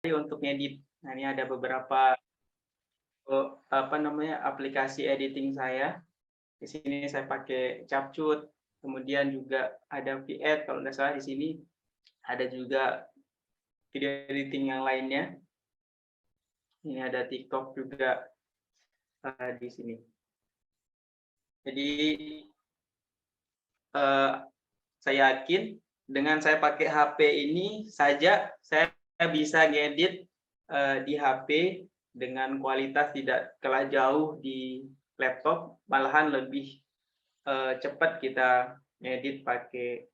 untuk ngedit. Nah, ini ada beberapa aplikasi editing saya. Di sini saya pakai CapCut, kemudian juga ada V8 kalau nggak salah di sini. Ada juga video editing yang lainnya. Ini ada TikTok juga di sini. Jadi saya yakin dengan saya pakai HP ini saja saya bisa ngedit di HP dengan kualitas tidak kalah jauh di laptop, malahan lebih cepat kita ngedit pakai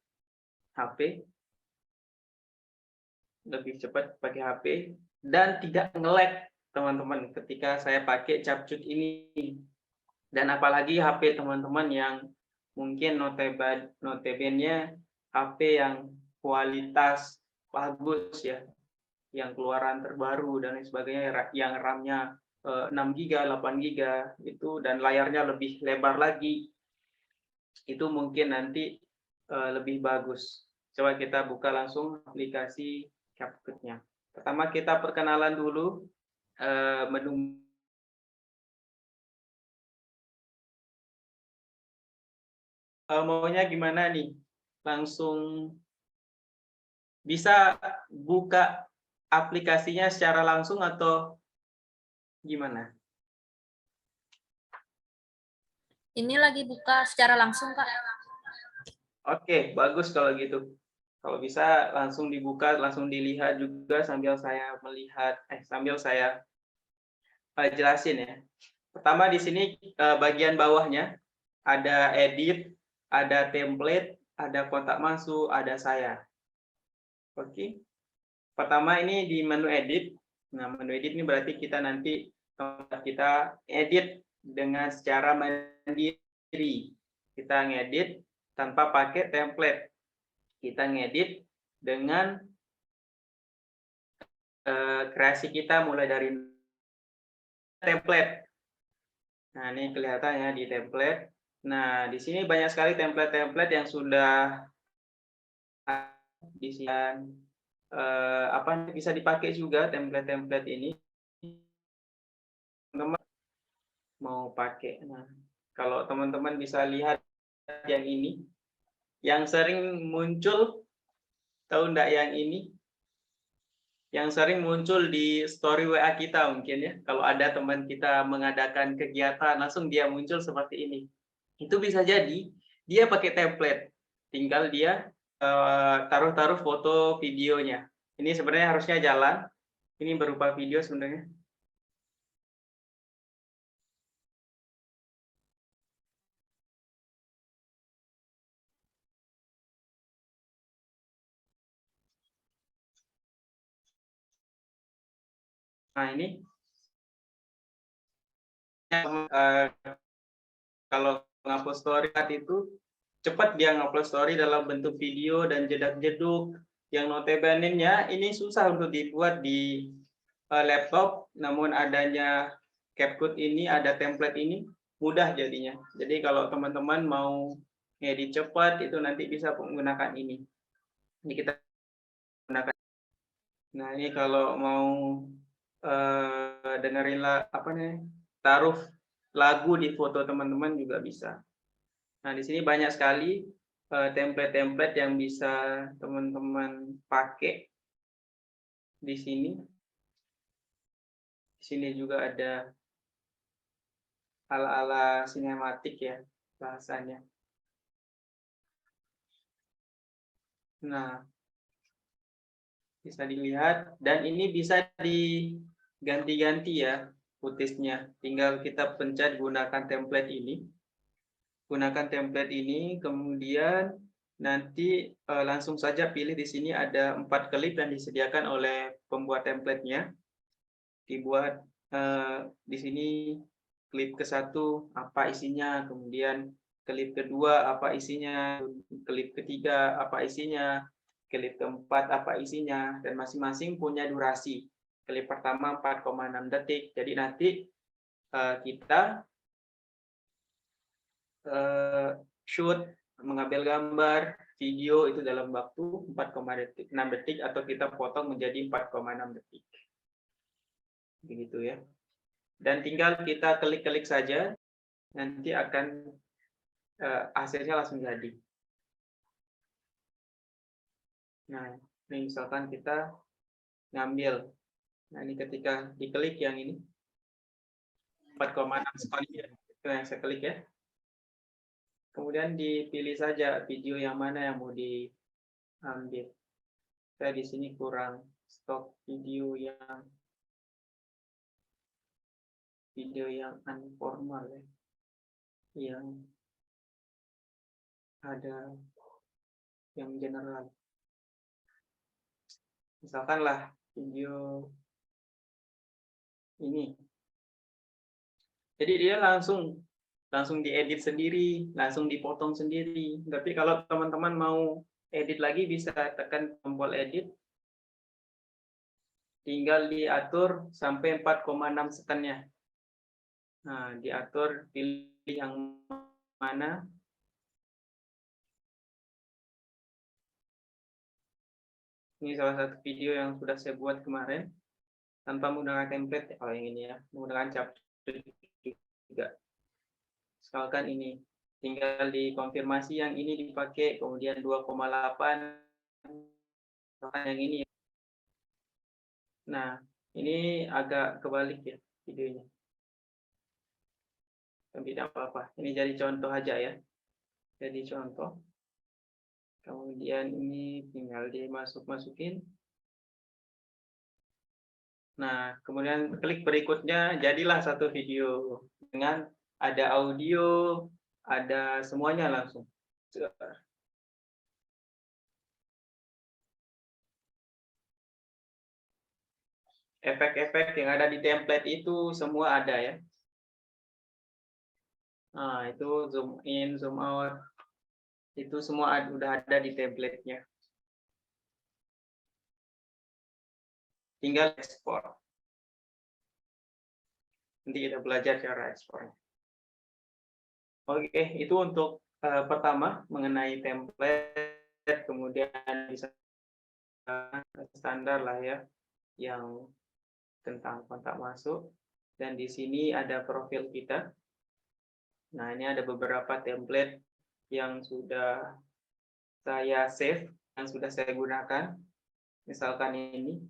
HP, lebih cepat pakai HP dan tidak nge-lag teman-teman ketika saya pakai CapCut ini. Dan apalagi HP teman-teman yang mungkin notabene HP yang kualitas bagus ya, yang keluaran terbaru dan lain sebagainya, yang RAM-nya 6 GB, 8 GB itu, dan layarnya lebih lebar lagi, itu mungkin nanti lebih bagus. Coba kita buka langsung aplikasi CapCut-nya. Pertama kita perkenalan dulu menu. Maunya gimana nih? Langsung bisa buka aplikasinya secara langsung atau gimana? Ini lagi buka secara langsung, Kak. Oke, bagus kalau gitu. Kalau bisa langsung dibuka, langsung dilihat juga sambil saya jelasin ya. Pertama di sini bagian bawahnya ada edit, ada template, ada kotak masuk, ada saya. Oke. Pertama ini di menu edit. Nah, menu edit ini berarti kita nanti kita edit dengan secara mandiri. Kita ngedit tanpa pakai template. Kita ngedit dengan kreasi kita mulai dari template. Nah, ini kelihatannya di template. Nah, di sini banyak sekali template-template yang sudah di sini bisa dipakai juga template-template ini. Teman-teman mau pakai. Nah, kalau teman-teman bisa lihat yang ini, yang sering muncul, tahu enggak yang ini? Yang sering muncul di story WA kita mungkin ya. Kalau ada teman kita mengadakan kegiatan, langsung dia muncul seperti ini. Itu bisa jadi dia pakai template. Tinggal dia taruh-taruh foto videonya. Ini sebenarnya harusnya jalan. Ini berupa video sebenarnya. Nah, ini kalau ngupload story itu cepat dia ngupload story dalam bentuk video dan jedak-jeduk yang notabene-nya ini susah untuk dibuat di laptop, namun adanya CapCut ini, ada template ini, mudah jadinya. Jadi kalau teman-teman mau ngedit cepat itu nanti bisa menggunakan ini. Ini kita gunakan. Nah, ini kalau mau dengerin taruh lagu di foto teman-teman juga bisa. Nah, di sini banyak sekali template-template yang bisa teman-teman pakai di sini. Di sini juga ada ala-ala sinematik ya bahasanya. Nah, bisa dilihat dan ini bisa diganti-ganti ya footage-nya. Tinggal kita pencet gunakan template ini. Gunakan template ini, kemudian nanti langsung saja pilih di sini ada 4 klip yang disediakan oleh pembuat template-nya. Dibuat di sini klip ke-1 apa isinya, kemudian klip kedua apa isinya, klip ketiga apa isinya, klip keempat apa isinya, dan masing-masing punya durasi. Klip pertama 4,6 detik. Jadi nanti kita shoot, mengambil gambar video itu dalam waktu 4,6 detik atau kita potong menjadi 4,6 detik. Begitu ya. Dan tinggal kita klik-klik saja, nanti akan hasilnya langsung jadi. Nah, ini misalkan kita ngambil. Nah, ini ketika diklik yang ini 4,6 sekali ya. Itu yang saya klik ya. Kemudian dipilih saja video yang mana yang mau diambil. Saya di sini kurang stok video yang informal ya. Yang ada yang general. Misalkanlah video ini. Jadi dia langsung diedit sendiri, langsung dipotong sendiri. Tapi kalau teman-teman mau edit lagi bisa tekan tombol edit. Tinggal diatur sampai 4,6 sekennya. Nah, diatur pilih yang mana. Ini salah satu video yang sudah saya buat kemarin tanpa menggunakan template. Oh, yang ini ya, menggunakan chapter juga. Misalkan ini, tinggal dikonfirmasi yang ini dipakai, kemudian 2,8, yang ini. Nah, ini agak kebalik ya videonya. Tidak apa-apa. Ini jadi contoh aja ya. Jadi contoh. Kemudian ini tinggal dimasukin. Nah, kemudian klik berikutnya, jadilah satu video dengan ada audio, ada semuanya langsung. Efek-efek yang ada di template itu semua ada ya. Nah, itu zoom in, zoom out. Itu semua udah ada di template-nya. Tinggal ekspor. Nanti kita belajar cara ekspornya. Oke, itu untuk pertama mengenai template, kemudian bisa standar lah ya, yang tentang kontak masuk. Dan di sini ada profil kita. Nah, ini ada beberapa template yang sudah saya save, yang sudah saya gunakan. Misalkan ini.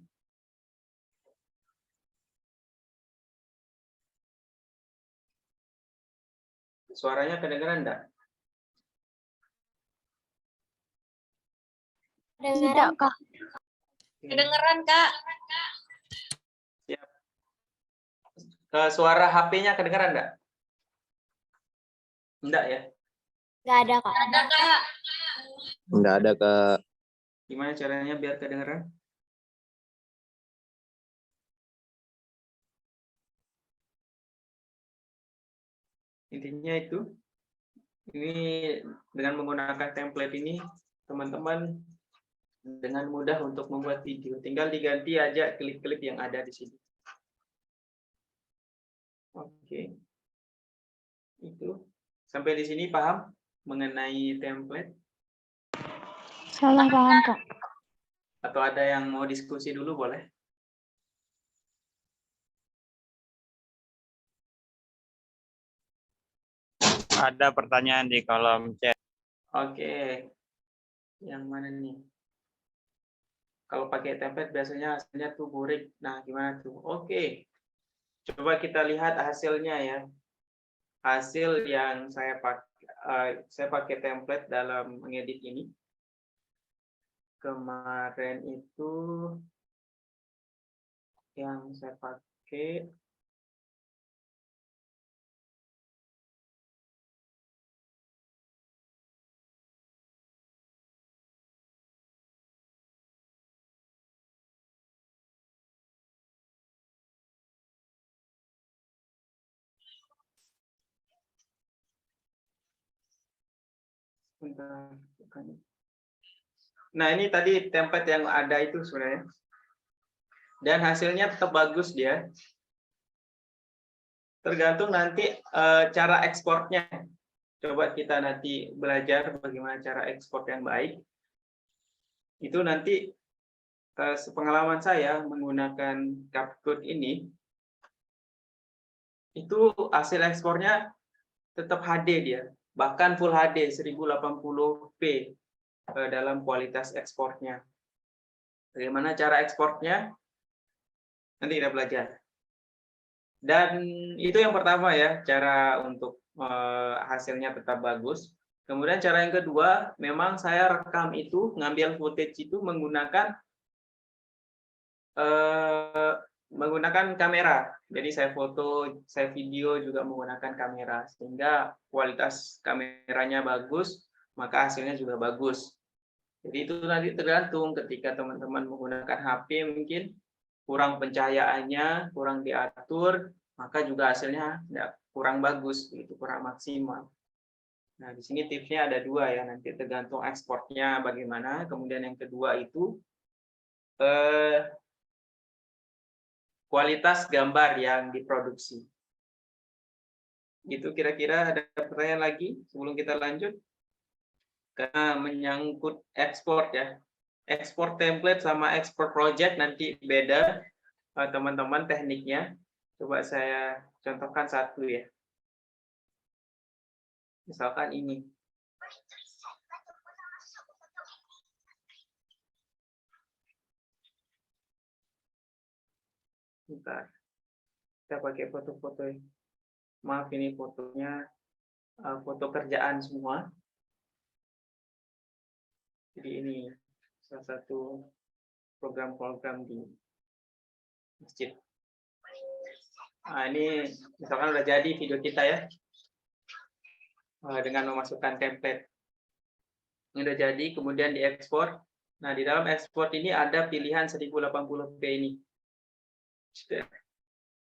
Suaranya kedengeran enggak? Tidak, Kak. Kedengeran, Kak. Siap. Suara HP-nya kedengeran enggak? Enggak ya? Nggak ada, Kak. Ada, Kak. Enggak ada, Kak. Gimana caranya biar kedengeran? Intinya itu, ini dengan menggunakan template ini, teman-teman dengan mudah untuk membuat video. Tinggal diganti aja klip-klip yang ada di sini. Oke. Itu. Sampai di sini paham mengenai template? Salah paham, Kak. Atau ada yang mau diskusi dulu boleh? Ada pertanyaan di kolom chat. Oke. Yang mana nih? Kalau pakai template biasanya hasilnya tuh burik. Nah, gimana tuh? Oke. Coba kita lihat hasilnya ya. Hasil yang saya pakai template dalam mengedit ini. Kemarin itu yang saya pakai Nah, ini tadi template yang ada itu sebenarnya. Dan hasilnya tetap bagus dia. Tergantung nanti cara ekspornya. coba kita nanti belajar bagaimana cara ekspor yang baik. Itu nanti sepengalaman saya menggunakan CapCut ini, itu hasil ekspornya tetap HD dia, bahkan Full HD 1080p dalam kualitas ekspornya. Bagaimana cara ekspornya? Nanti kita belajar. Dan itu yang pertama ya, cara untuk hasilnya tetap bagus. Kemudian cara yang kedua, memang saya rekam itu, ngambil footage itu menggunakan kamera. Jadi saya foto, saya video juga menggunakan kamera, sehingga kualitas kameranya bagus, maka hasilnya juga bagus. Jadi itu nanti tergantung ketika teman-teman menggunakan HP mungkin kurang pencahayaannya, kurang diatur, maka juga hasilnya kurang bagus, begitu, kurang maksimal. Nah, di sini tipsnya ada dua ya, nanti tergantung ekspornya bagaimana. Kemudian yang kedua itu kualitas gambar yang diproduksi. Gitu kira-kira. Ada pertanyaan lagi sebelum kita lanjut? Karena menyangkut ekspor ya. Ekspor template sama ekspor project nanti beda teman-teman tekniknya. Coba saya contohkan satu ya. Misalkan ini. Bentar. Kita pakai foto-foto. Maaf, ini fotonya foto kerjaan semua. Jadi ini salah satu program-program di masjid. Nah, ini misalkan udah jadi video kita ya, dengan memasukkan template. Ini udah jadi, kemudian diekspor. Nah, di dalam ekspor ini ada pilihan 1080p ini.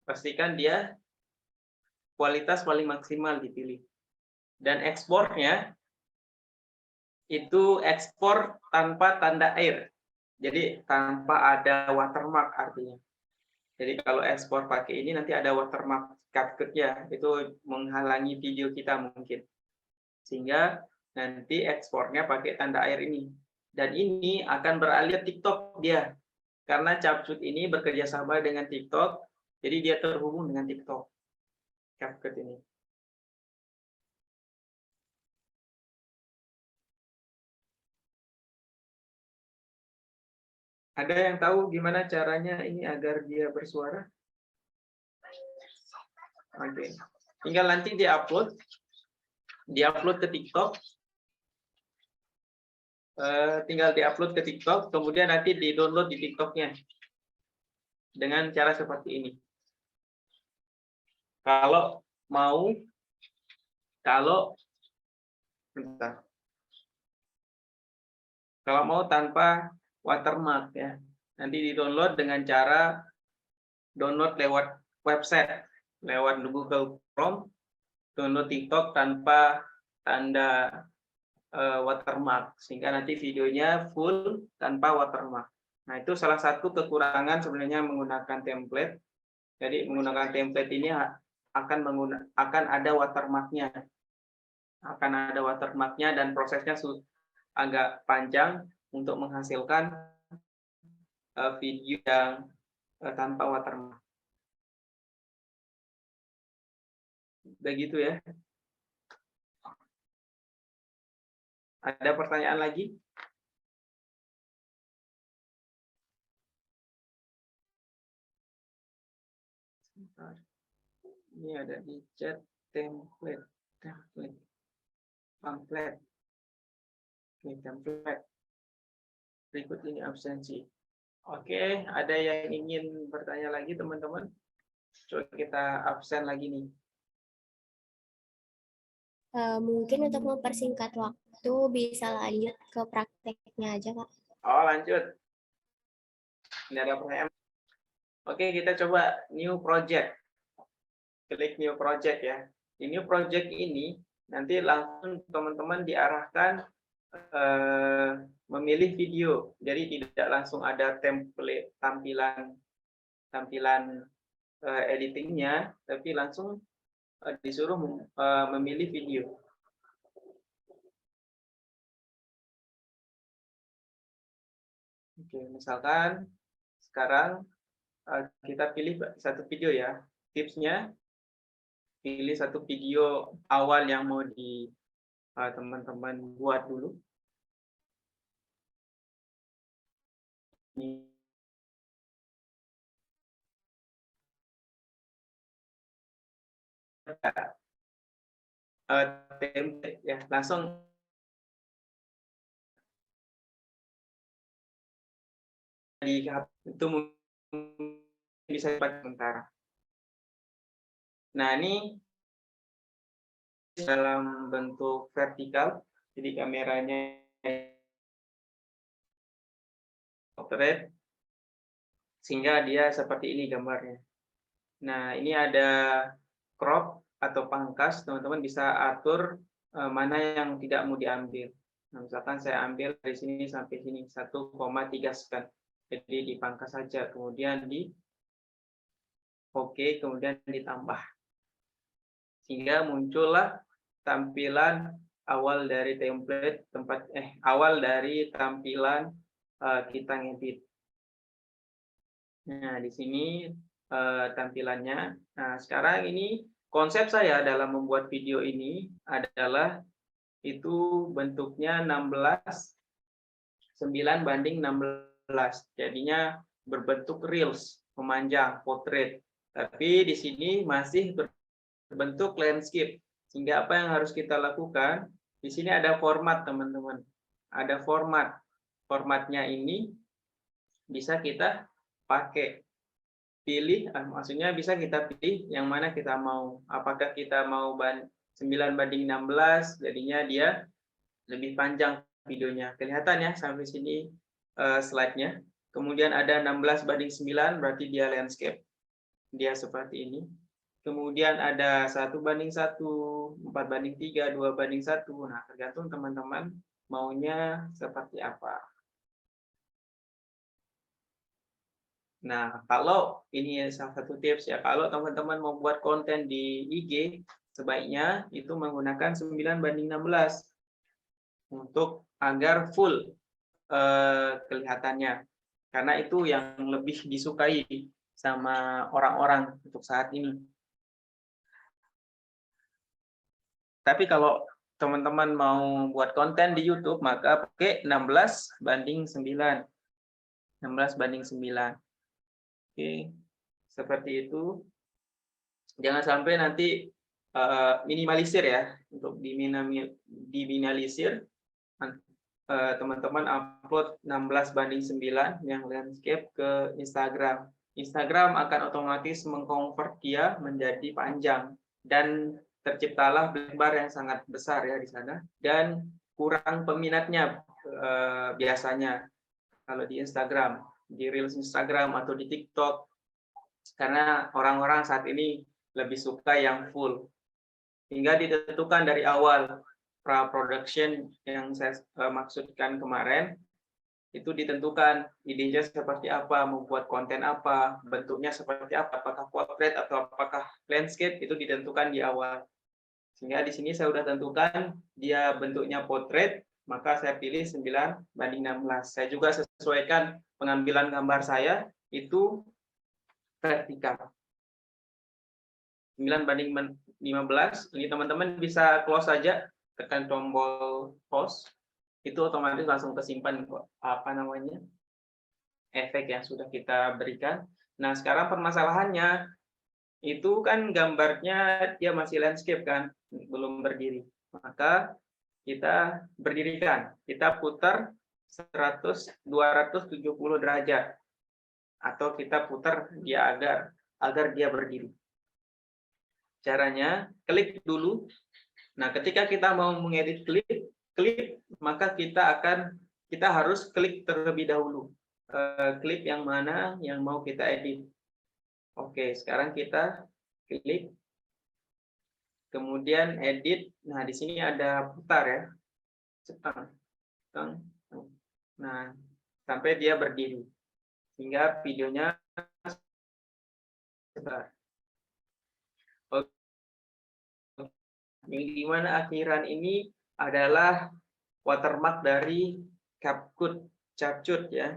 Pastikan dia kualitas paling maksimal dipilih. Dan ekspornya itu ekspor tanpa tanda air. Jadi tanpa ada watermark artinya. Jadi kalau ekspor pakai ini nanti ada watermark CapCut-nya, itu menghalangi video kita mungkin. Sehingga nanti ekspornya pakai tanda air ini. Dan ini akan beralih TikTok dia. Karena CapCut ini bekerja sama dengan TikTok, jadi dia terhubung dengan TikTok. CapCut ini. Ada yang tahu gimana caranya ini agar dia bersuara? Oke. Tinggal nanti diupload ke TikTok. Tinggal diupload ke TikTok, kemudian nanti di-download di TikToknya dengan cara seperti ini. Kalau mau tanpa watermark ya, nanti di-download dengan cara download lewat website, lewat Google Chrome, download TikTok tanpa tanda watermark, sehingga nanti videonya full tanpa watermark. Nah, itu salah satu kekurangan sebenarnya menggunakan template. Jadi menggunakan template ini akan ada watermarknya. Dan prosesnya agak panjang untuk menghasilkan video yang tanpa watermark. Begitu ya. Ada pertanyaan lagi? Ini ada di chat template. Oke, template. Berikut ini absensi. Oke, ada yang ingin bertanya lagi teman-teman? Coba kita absen lagi nih. Mungkin untuk mempersingkat waktu bisa lanjut ke prakteknya aja, Kak. Oh, lanjut. Ini ada pertanyaan. Oke, kita coba new project. Klik new project ya. Di new project ini nanti langsung teman-teman diarahkan memilih video. Jadi tidak langsung ada template tampilan editingnya, tapi langsung disuruh memilih video. Oke, misalkan sekarang kita pilih satu video ya. Tipsnya, pilih satu video awal yang mau teman-teman buat dulu. Ini template ya, langsung di itu bisa dipakai sementara. Nah, ini dalam bentuk vertikal, jadi kameranya portrait, sehingga dia seperti ini gambarnya. Nah, ini ada crop atau pangkas, teman-teman bisa atur mana yang tidak mau diambil. Nah, misalkan saya ambil dari sini sampai sini 1,3 scan. Jadi dipangkas saja, kemudian di oke, kemudian ditambah. Sehingga muncullah tampilan awal dari template awal dari tampilan kita ngedit. Nah, di sini tampilannya. Nah, sekarang ini konsep saya dalam membuat video ini adalah itu bentuknya 9:16. Jadinya berbentuk reels, memanjang, portrait. Tapi di sini masih berbentuk landscape. Sehingga apa yang harus kita lakukan? Di sini ada format, teman-teman. Ada format. Formatnya ini bisa kita pakai. Pilih, maksudnya bisa kita pilih yang mana kita mau. Apakah kita mau 9:16, jadinya dia lebih panjang videonya. Kelihatan ya sampai sini slide-nya. Kemudian ada 16:9, berarti dia landscape. Dia seperti ini. Kemudian ada 1:1, 4:3, 2:1. Nah, tergantung teman-teman maunya seperti apa. Nah, kalau ini salah satu tips ya, kalau teman-teman mau buat konten di IG, sebaiknya itu menggunakan 9:16 untuk agar full kelihatannya. Karena itu yang lebih disukai sama orang-orang untuk saat ini. Tapi kalau teman-teman mau buat konten di YouTube, maka pakai 16:9. 16:9. Oke, seperti itu. Jangan sampai nanti minimalisir ya. Untuk diminimalisir, teman-teman upload 16:9 yang landscape ke Instagram. Instagram akan otomatis mengkonvert dia menjadi panjang dan terciptalah lebar yang sangat besar ya di sana dan kurang peminatnya biasanya kalau di Instagram, di Reels Instagram atau di TikTok, karena orang-orang saat ini lebih suka yang full. Hingga ditentukan dari awal pra-production yang saya maksudkan kemarin, itu ditentukan idenya seperti apa, membuat konten apa, bentuknya seperti apa, apakah portrait atau apakah landscape, itu ditentukan di awal. Sehingga di sini saya sudah tentukan dia bentuknya portrait, maka saya pilih 9:16. Saya juga sesuaikan pengambilan gambar saya itu vertikal. 9:15. Ini teman-teman bisa close saja, tekan tombol pause. Itu otomatis langsung kesimpan efek yang sudah kita berikan. Nah, sekarang permasalahannya itu kan gambarnya dia masih landscape kan, belum berdiri. Maka kita berdirikan, kita putar 270 derajat atau kita putar dia agar dia berdiri. Caranya klik dulu. Nah, ketika kita mau mengedit klip, maka kita harus klik terlebih dahulu klip yang mana yang mau kita edit. Oke, sekarang kita klik, kemudian edit. Nah, di sini ada putar ya, setang. Nah, sampai dia berdiri, sehingga videonya sebentar. Yang dimana akhiran ini adalah watermark dari CapCut ya.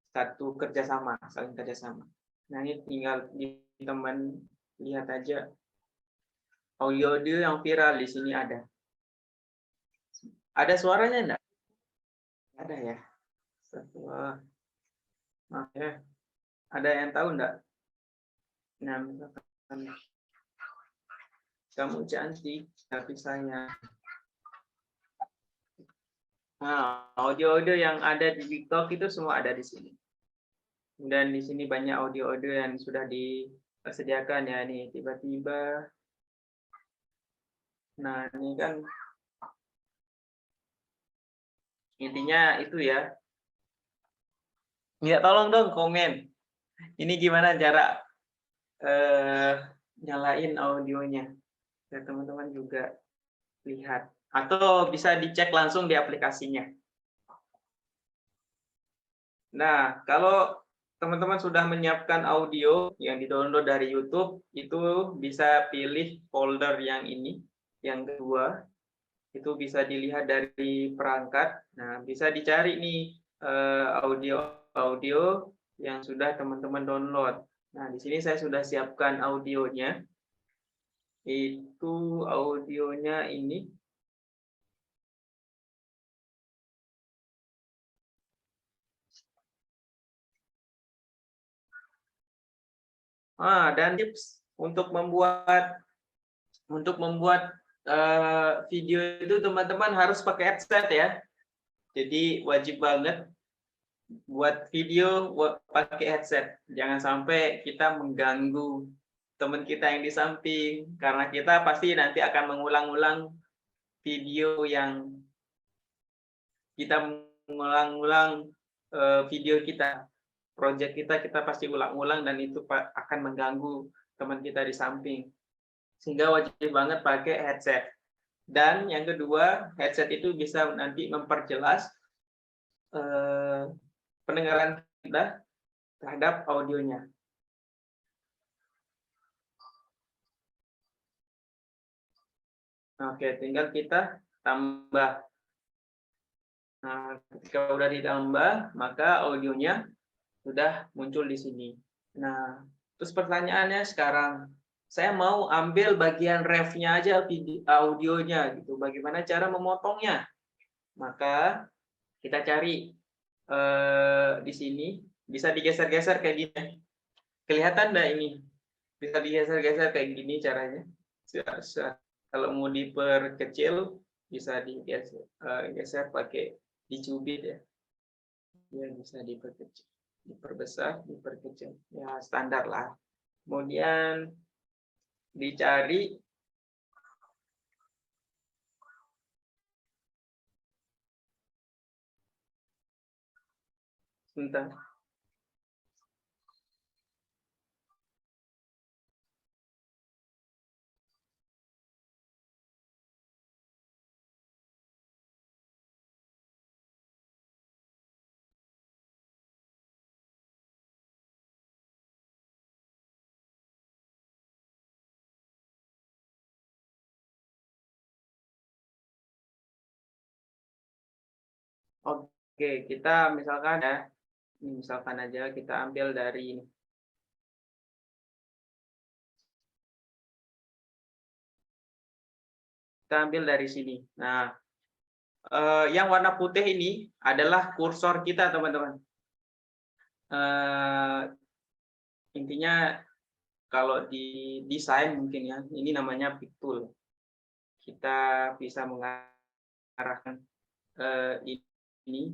satu kerjasama, saling kerjasama. Nah, ini tinggal di teman lihat aja audio yang viral di sini ada. Ada suaranya enggak? Ada ya. Wah, maaf ya. Ada yang tahu enggak? Nah, misalkan kamu cantik, tapi saya. Nah, audio-audio yang ada di TikTok itu semua ada di sini. Dan di sini banyak audio-audio yang sudah disediakan ya nih. Tiba-tiba, nah ini kan intinya itu ya. Ya tolong dong komen. Ini gimana cara nyalain audionya? Biar teman-teman juga lihat. Atau bisa dicek langsung di aplikasinya. Nah, kalau teman-teman sudah menyiapkan audio yang di-download dari YouTube, itu bisa pilih folder yang ini, yang kedua. Itu bisa dilihat dari perangkat. Nah, bisa dicari nih audio yang sudah teman-teman download. Nah, di sini saya sudah siapkan audionya. Itu audionya ini. Dan tips untuk membuat video itu teman-teman harus pakai headset ya. Jadi wajib banget buat video pakai headset. Jangan sampai kita mengganggu teman kita yang di samping, karena kita pasti nanti akan mengulang-ulang video yang kita mengulang-ulang video kita, project kita pasti ulang-ulang dan itu akan mengganggu teman kita di samping. Sehingga wajib banget pakai headset. Dan yang kedua, headset itu bisa nanti memperjelas pendengaran kita terhadap audionya. Oke, tinggal kita tambah. Nah, ketika udah ditambah, maka audionya sudah muncul di sini. Nah, terus pertanyaannya sekarang, saya mau ambil bagian ref-nya aja audionya gitu. Bagaimana cara memotongnya? Maka kita cari di sini, bisa digeser-geser kayak gini. Kelihatan enggak ini? Bisa digeser-geser kayak gini caranya. Kalau mau diperkecil bisa digeser pakai dicubit ya. Ya bisa diperkecil, diperbesar, diperkecil. Ya standar lah. Kemudian dicari sebentar. Oke, kita misalkan ya, misalkan aja kita ambil dari ini. Kita ambil dari sini. Nah, yang warna putih ini adalah kursor kita, teman-teman. Intinya kalau di desain mungkin ya, ini namanya pick tool. Kita bisa mengarahkan ini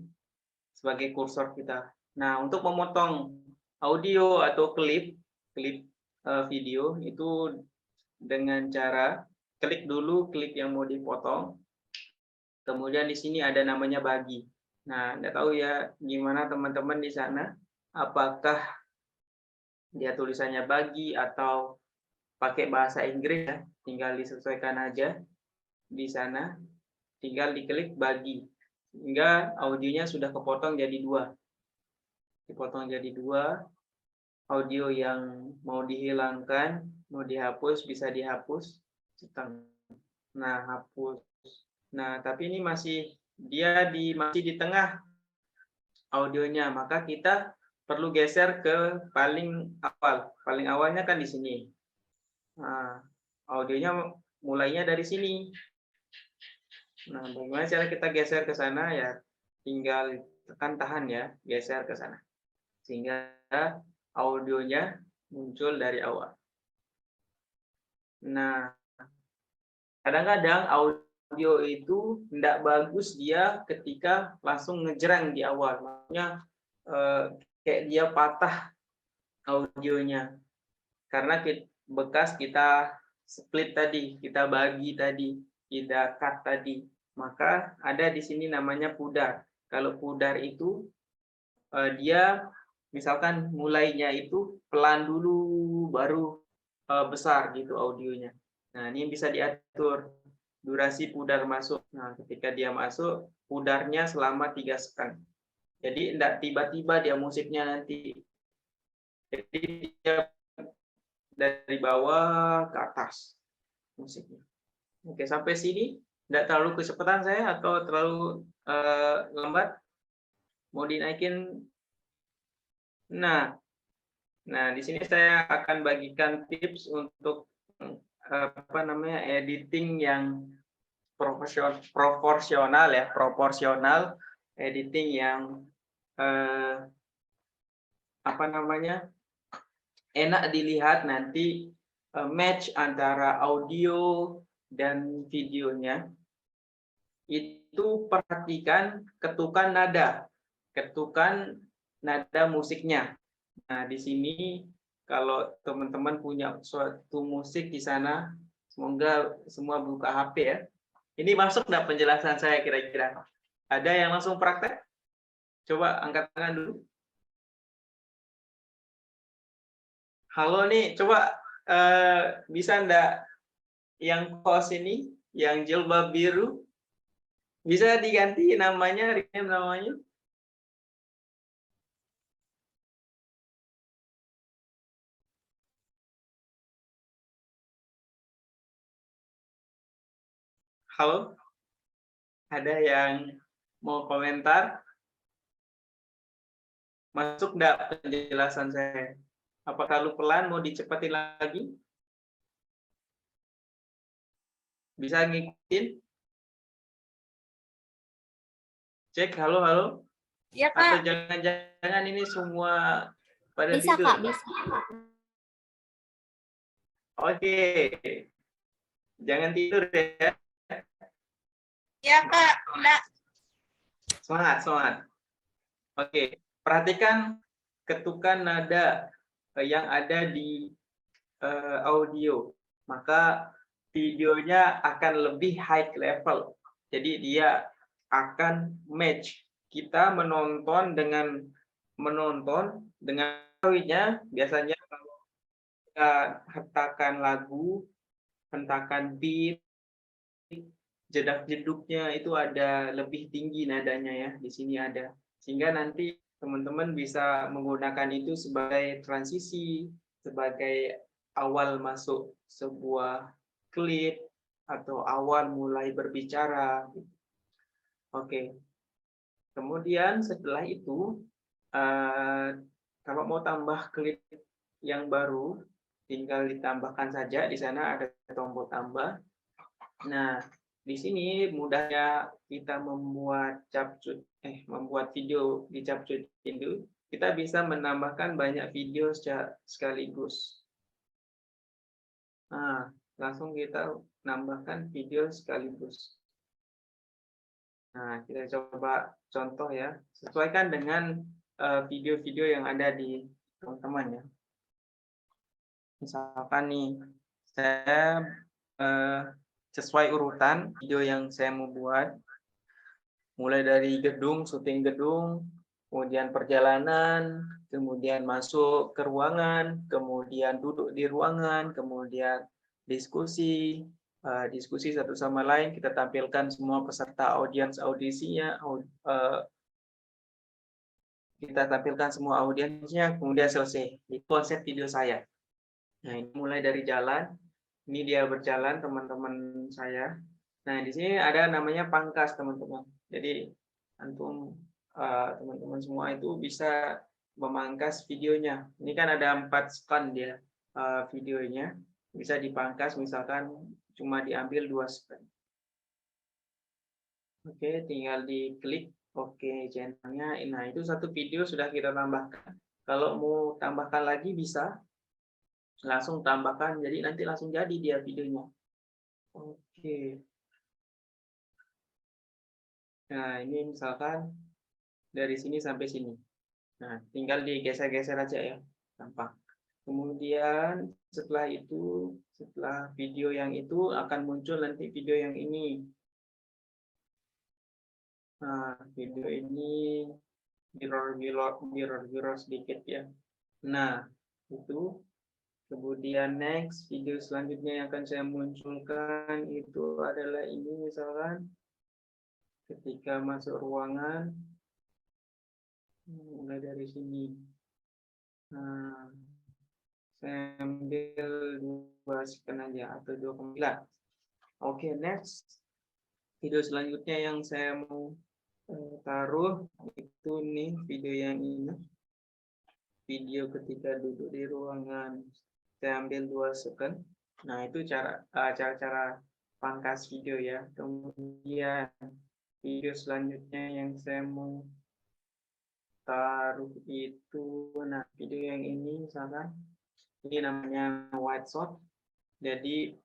sebagai kursor kita. Nah, untuk memotong audio atau klip video itu dengan cara klik dulu klip yang mau dipotong. Kemudian di sini ada namanya bagi. Nah, nggak tahu ya gimana teman-teman di sana, apakah dia tulisannya bagi atau pakai bahasa Inggris ya, tinggal disesuaikan aja di sana, tinggal diklik bagi. Hingga audionya sudah kepotong jadi dua. Dipotong jadi dua, audio yang mau dihilangkan, mau dihapus, bisa dihapus. Nah, hapus. Nah, tapi ini masih di tengah audionya, maka kita perlu geser ke paling awal. Paling awalnya kan di sini. Nah, audionya mulainya dari sini. Nah, bagaimana cara kita geser ke sana ya? Tinggal tekan tahan ya, geser ke sana. Sehingga audionya muncul dari awal. Nah, kadang-kadang audio itu tidak bagus dia ketika langsung ngejreng di awal. Maksudnya kayak dia patah audionya. Karena bekas kita split tadi, kita bagi tadi, kita cut tadi. Maka ada di sini namanya pudar. Kalau pudar itu dia misalkan mulainya itu pelan dulu baru besar gitu audionya. Nah, ini bisa diatur durasi pudar masuk. Nah, ketika dia masuk, pudarnya selama 3 second. Jadi tidak tiba-tiba dia musiknya nanti. Jadi dia dari bawah ke atas musiknya. Oke, sampai sini tidak terlalu kecepatan saya atau terlalu lambat? Mau dinaikin? Nah, di sini saya akan bagikan tips untuk editing yang proporsional ya, editing yang enak dilihat nanti, match antara audio dan videonya. Itu perhatikan ketukan nada musiknya. Nah, di sini kalau teman-teman punya suatu musik di sana, semoga semua buka HP ya. Ini masuk enggak penjelasan saya kira-kira? Ada yang langsung praktek? Coba angkat tangan dulu. Halo nih, coba bisa enggak yang host ini, yang jilbab biru, bisa diganti namanya, rename namanya? Halo? Ada yang mau komentar? Masuk enggak penjelasan saya? Apa terlalu pelan, mau dicepatin lagi? Bisa ngikutin? Cek, halo? Iya, Atau Kak. jangan-jangan ini semua pada Bisa, tidur? Kak, bisa. Oke. Jangan tidur ya. Iya, Kak. Enggak. Semangat. Oke, perhatikan ketukan nada yang ada di audio. Maka videonya akan lebih high level. Jadi dia akan match. Kita menonton dengan biasanya kalau kita hentakan lagu, hentakan beat, jedak-jeduknya itu ada lebih tinggi nadanya ya, di sini ada. Sehingga nanti teman-teman bisa menggunakan itu sebagai transisi, sebagai awal masuk sebuah klip atau awal mulai berbicara. Oke. Kemudian setelah itu kalau mau tambah klip yang baru, tinggal ditambahkan saja. Di sana ada tombol tambah. Nah, di sini mudahnya kita membuat video di Capcut Indo. Kita bisa menambahkan banyak video sekaligus. Nah, langsung kita nambahkan video sekaligus. Nah, kita coba contoh ya. Sesuaikan dengan video-video yang ada di teman-teman ya. Misalkan nih, saya sesuai urutan video yang saya mau buat, mulai dari syuting gedung, kemudian perjalanan, kemudian masuk ke ruangan, kemudian duduk di ruangan, kemudian diskusi satu sama lain, kita tampilkan semua peserta audisinya, kita tampilkan semua audiensnya, kemudian selesai. Itu konsep video saya. Nah, ini mulai dari jalan. Ini dia berjalan teman-teman saya. Nah, di sini ada namanya pangkas teman-teman. Jadi antum teman-teman semua itu bisa memangkas videonya. Ini kan ada 4 scan dia videonya. Bisa dipangkas misalkan cuma diambil 2 scan. Oke, tinggal diklik oke channelnya. Nah, itu satu video sudah kita tambahkan. Kalau mau tambahkan lagi bisa langsung tambahkan, jadi nanti langsung jadi dia videonya. Oke. Nah, ini misalkan dari sini sampai sini. Nah, tinggal digeser-geser aja ya, gampang. Kemudian setelah itu, setelah video yang itu akan muncul nanti video yang ini. Nah, video ini mirror sedikit ya. Nah, itu. Kemudian next, video selanjutnya yang akan saya munculkan itu adalah ini misalkan. Ketika masuk ruangan, mulai dari sini. Nah, saya ambil 2 scan aja atau 2,9. Oke, next. Video selanjutnya yang saya mau taruh itu nih video yang ini. Video ketika duduk di ruangan. Saya ambil 2 scan. Nah, itu cara-cara pangkas video ya. Kemudian video selanjutnya yang saya mau taruh itu, nah video yang ini misalkan, ini namanya white shot. Jadi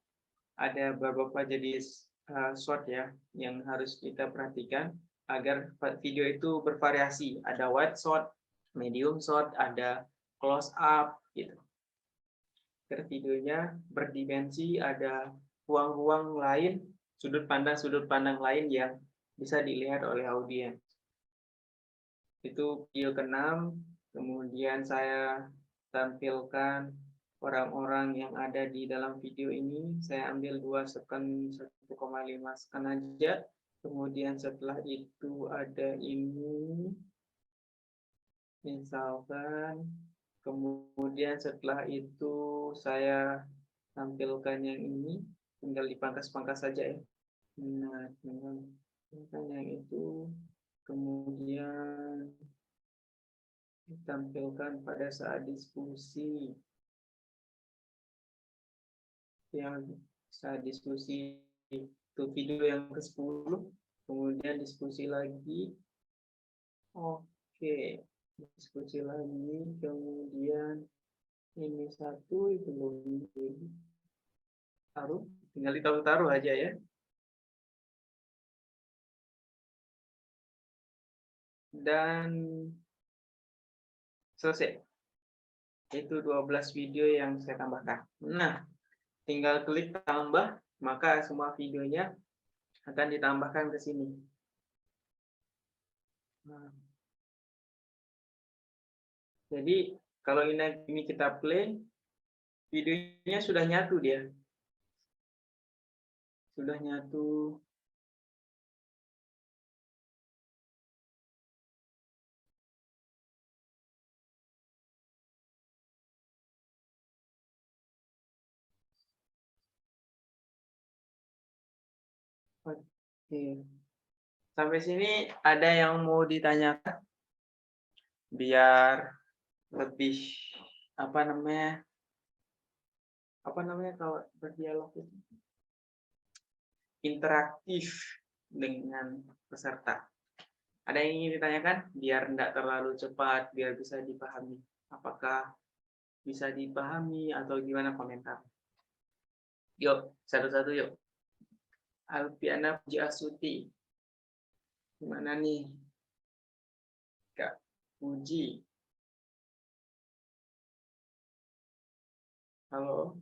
ada beberapa jenis shot ya yang harus kita perhatikan agar video itu bervariasi. Ada white shot, medium shot, ada close up gitu. Agar videonya berdimensi, ada ruang-ruang lain, sudut pandang lain yang bisa dilihat oleh audiens. Itu video ke-6, kemudian saya tampilkan orang-orang yang ada di dalam video ini. Saya ambil 2 scan, 1,5 scan aja. Kemudian setelah itu ada ini, misalkan. Kemudian setelah itu saya tampilkan yang ini, tinggal dipangkas-pangkas saja ya. Nah, tinggal yang itu, kemudian ditampilkan pada saat diskusi. Yang saat diskusi itu video yang ke-10, kemudian diskusi lagi. Oke, diskusi lagi, kemudian ini satu itu belum taruh, tinggal ditaruh aja ya. Dan selesai. Itu 12 video yang saya tambahkan. Nah, tinggal klik tambah, maka semua videonya akan ditambahkan ke sini. Nah, jadi kalau ini kita play, videonya sudah nyatu dia. Sudah nyatu. Oke. Sampai sini ada yang mau ditanyakan? Biar lebih apa namanya kalau berdialog itu interaktif dengan peserta. Ada yang ingin ditanyakan? Biar tidak terlalu cepat, biar bisa dipahami. Apakah bisa dipahami atau gimana komentar? Yuk, satu-satu yuk. Alfiana Pujiastuti. Gimana nih? Kak Puji. Halo.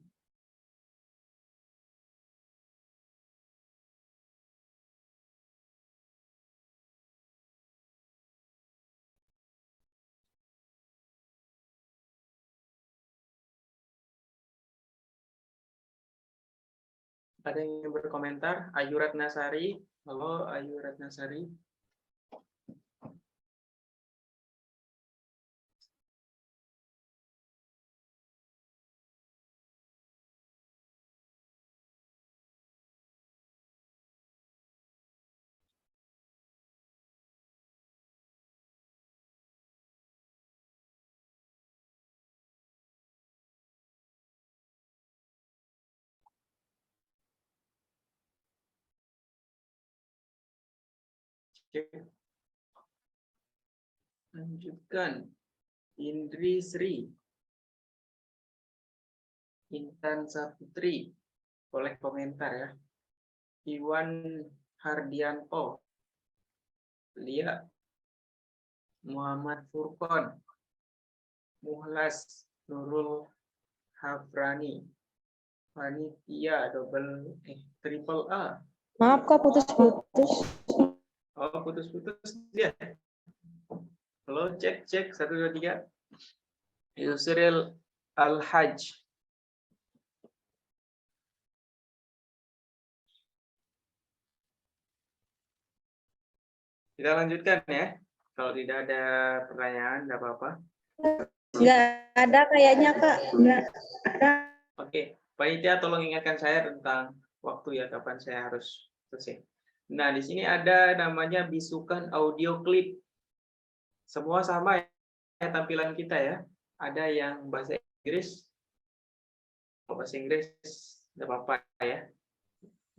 Ada yang ingin berkomentar? Ayu Ratnasari. Halo, Ayu Ratnasari. Oke. Lanjutkan. Indri Sri. Intan Saputri. Boleh komentar ya. Iwan Hardianto. Lia. Muhammad Furqon. Muhlas Nurul Hafrani. Panitia triple A. Maaf Kak, putus-putus. Oh, putus-putus dia. Halo, cek 1 2 3. Yusril Al-Hajj. Kita lanjutkan ya. Kalau tidak ada pertanyaan, tidak apa-apa. Nggak ada kayaknya Kak. Nggak ada. Oke, panitia tolong ingatkan saya tentang waktu ya, kapan saya harus selesai. Nah, di sini ada namanya bisukan audio klip. Semua sama ya tampilan kita ya. Ada yang bahasa Inggris. Kalau bahasa Inggris tidak apa-apa ya.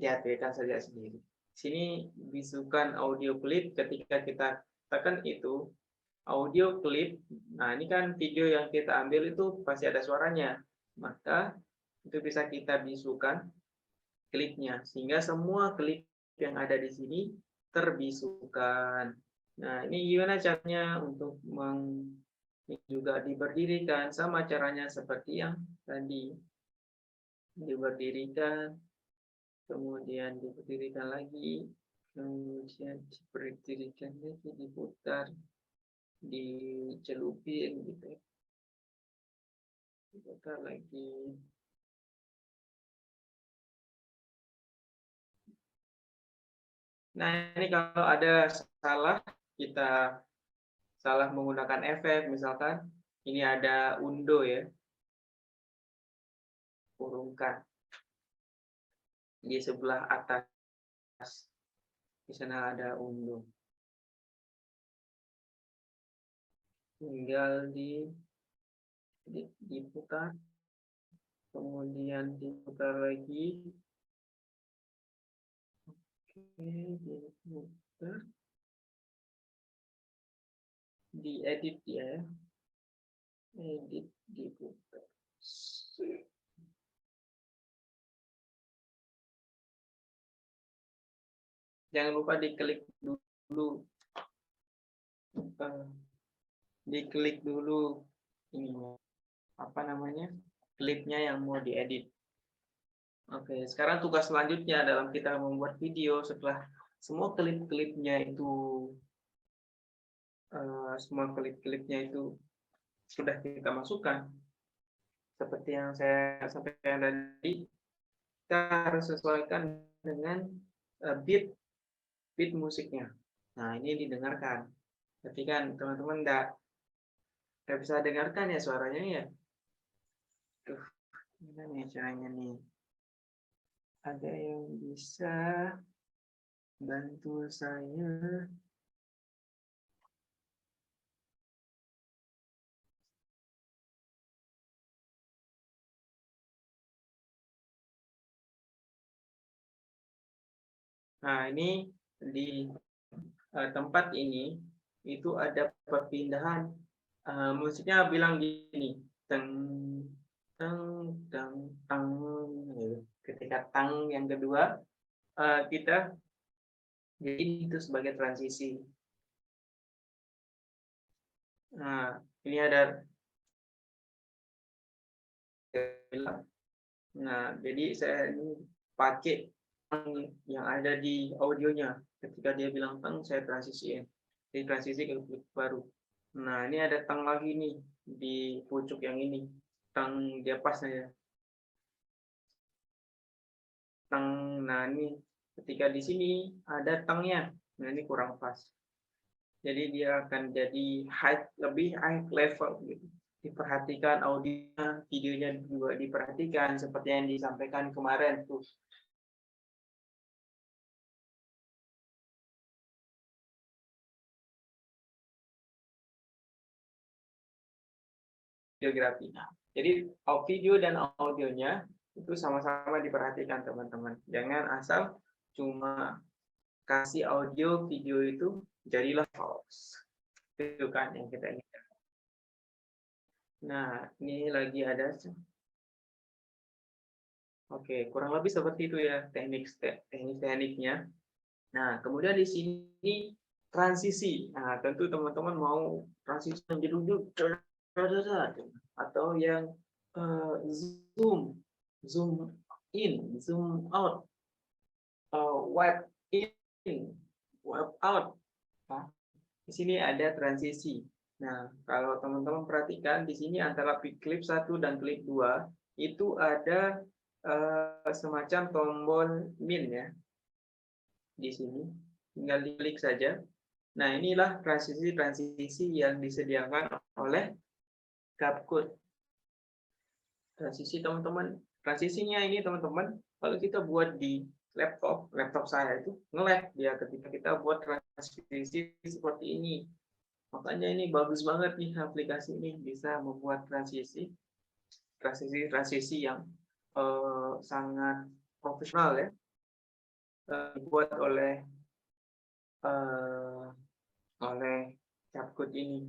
Dihadirkan saja sendiri. Sini bisukan audio klip, ketika kita tekan itu audio klip. Nah, ini kan video yang kita ambil itu pasti ada suaranya. Maka itu bisa kita bisukan klipnya sehingga semua klip yang ada di sini terbisukan. Nah, ini gimana caranya untuk juga diberdirikan, sama caranya seperti yang tadi. Diberdirikan, kemudian diberdirikan lagi, kemudian diberdirikan lagi, diputar, dicelupin gitu. Diputar lagi. Nah, ini kalau ada salah, kita salah menggunakan efek, misalkan ini ada undo ya, urungkan di sebelah atas, di sana ada undo, tinggal diputar, kemudian diputar lagi. Diputar, diedit ya, edit, diputar. Jangan lupa diklik dulu, diklik dulu ini apa namanya, klipnya yang mau diedit. Oke, sekarang tugas selanjutnya dalam kita membuat video setelah semua klip-klipnya itu sudah kita masukkan, seperti yang saya sampaikan tadi, kita harus sesuaikan dengan beat musiknya. Nah, ini didengarkan. Tapi kan teman-teman nggak bisa dengarkan ya suaranya ya. Tuh, gimana nih caranya nih? Ada yang bisa bantu saya? Nah, ini di tempat ini itu ada perpindahan musiknya, bilang gini, teng teng teng teng. Ketika tang yang kedua kita jadi itu sebagai transisi. Nah, ini ada. Nah, jadi saya ini pakai yang ada di audionya. Ketika dia bilang tang, saya transisiin. Jadi transisi ke klip baru. Nah, ini ada tang lagi nih di pucuk yang ini. Tang dia pas ya. Tang. Nah, ini ketika di sini ada tangnya. Nah, ini kurang pas. Jadi dia akan jadi lebih high level gitu. Diperhatikan audionya, videonya juga diperhatikan seperti yang disampaikan kemarin tuh. Videografi. Jadi video dan audionya itu sama-sama diperhatikan teman-teman. Jangan asal cuma kasih audio video itu jadilah false. Itu kan yang kita inginkan. Nah, ini lagi ada. Oke, kurang lebih seperti itu ya tekniknya. Nah, kemudian di sini transisi. Nah, tentu teman-teman mau transisi yang jeduk atau yang zoom in, zoom out, wipe in, wipe out. Nah, di sini ada transisi. Nah, kalau teman-teman perhatikan di sini antara klip 1 dan klip 2 itu ada semacam tombol min ya. Di sini tinggal diklik saja. Nah, inilah transisi yang disediakan oleh Capcut. Transisinya ini teman-teman, kalau kita buat di laptop saya itu nge-lag dia ketika kita buat transisi seperti ini. Makanya ini bagus banget nih aplikasi ini bisa membuat transisi yang sangat profesional ya, dibuat oleh Capcut ini.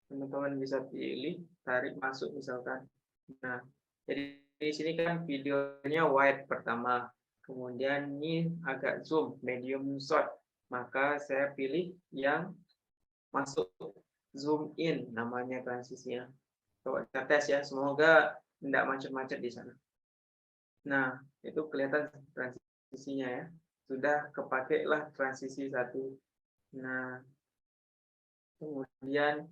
Teman-teman bisa pilih tarik masuk misalkan. Nah, jadi di sini kan videonya wide pertama, kemudian ini agak zoom, medium short, maka saya pilih yang masuk zoom in, namanya transisinya. Coba kita tes ya, semoga tidak macet-macet di sana. Nah, itu kelihatan transisinya ya, sudah kepake lah transisi 1. Nah, kemudian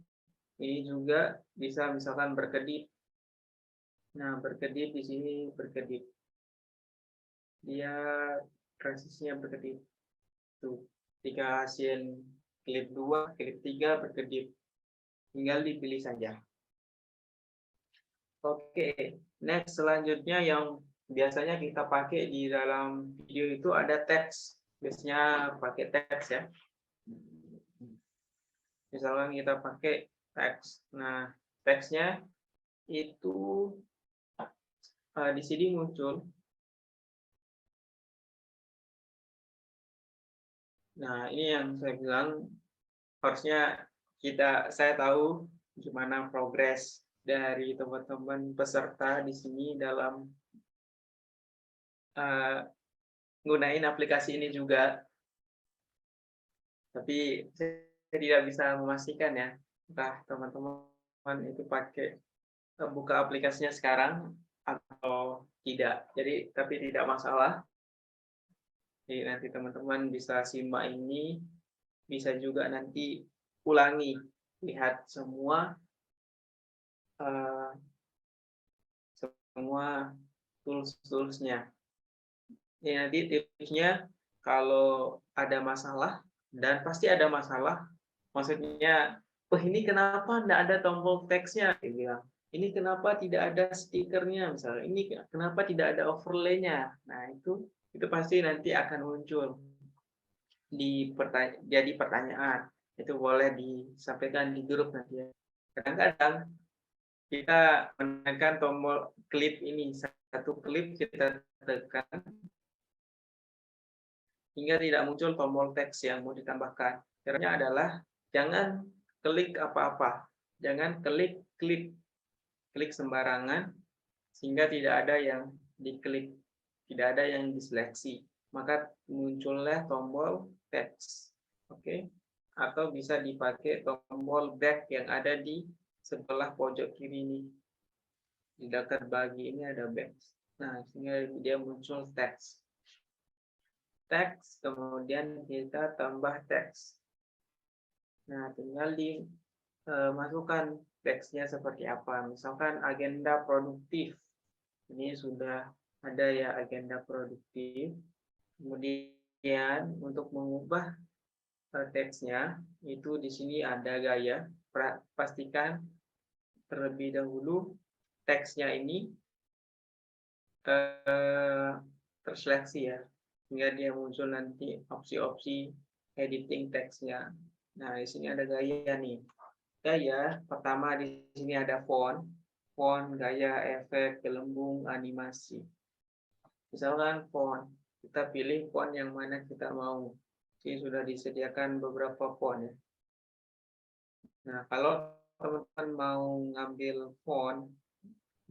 ini juga bisa misalkan berkedip. Nah, berkedip di sini berkedip. Dia transisinya berkedip. Tuh, ketika hasil klip 2, klip 3 berkedip. Tinggal dipilih saja. Oke, next selanjutnya yang biasanya kita pakai di dalam video itu ada teks. Biasanya pakai teks ya. Misalkan kita pakai teks. Nah, teksnya itu di sini muncul. Nah, ini yang saya bilang harusnya saya tahu gimana progres dari teman-teman peserta di sini dalam gunain aplikasi ini juga. Tapi saya tidak bisa memastikan ya, entah teman-teman itu buka aplikasinya sekarang atau tidak. Jadi, tapi tidak masalah. Jadi nanti teman-teman bisa simak ini, bisa juga nanti ulangi, lihat semua tools-toolsnya. Ini nanti tipsnya kalau ada masalah, dan pasti ada masalah, maksudnya, ini kenapa tidak ada tombol teksnya? Ini kenapa tidak ada stikernya? Misalnya, ini kenapa tidak ada overlay-nya? Nah, itu pasti nanti akan muncul jadi pertanyaan. Itu boleh disampaikan di grup nanti ya. Kadang-kadang kita menekan tombol klip ini, satu klip kita tekan hingga tidak muncul tombol teks yang mau ditambahkan. Caranya adalah jangan klik apa-apa, jangan klik sembarangan sehingga tidak ada yang diklik, tidak ada yang diseleksi, maka muncullah tombol teks. Oke. Atau bisa dipakai tombol back yang ada di sebelah pojok kiri ini. Di dekat bagi ini ada back. Nah, sehingga dia muncul teks. Teks, kemudian kita tambah teks. Nah, tinggal dimasukkan teksnya seperti apa. Misalkan agenda produktif. Ini sudah ada ya agenda produktif. Kemudian untuk mengubah teksnya itu di sini ada gaya. Pastikan terlebih dahulu teksnya ini terseleksi ya, hingga dia muncul nanti opsi-opsi editing teksnya. Nah, di sini ada gaya nih. Gaya pertama di sini ada font, gaya, efek, gelembung, animasi. Misalkan font. Kita pilih font yang mana kita mau. Ini sudah disediakan beberapa font ya. Nah, kalau teman-teman mau ngambil font,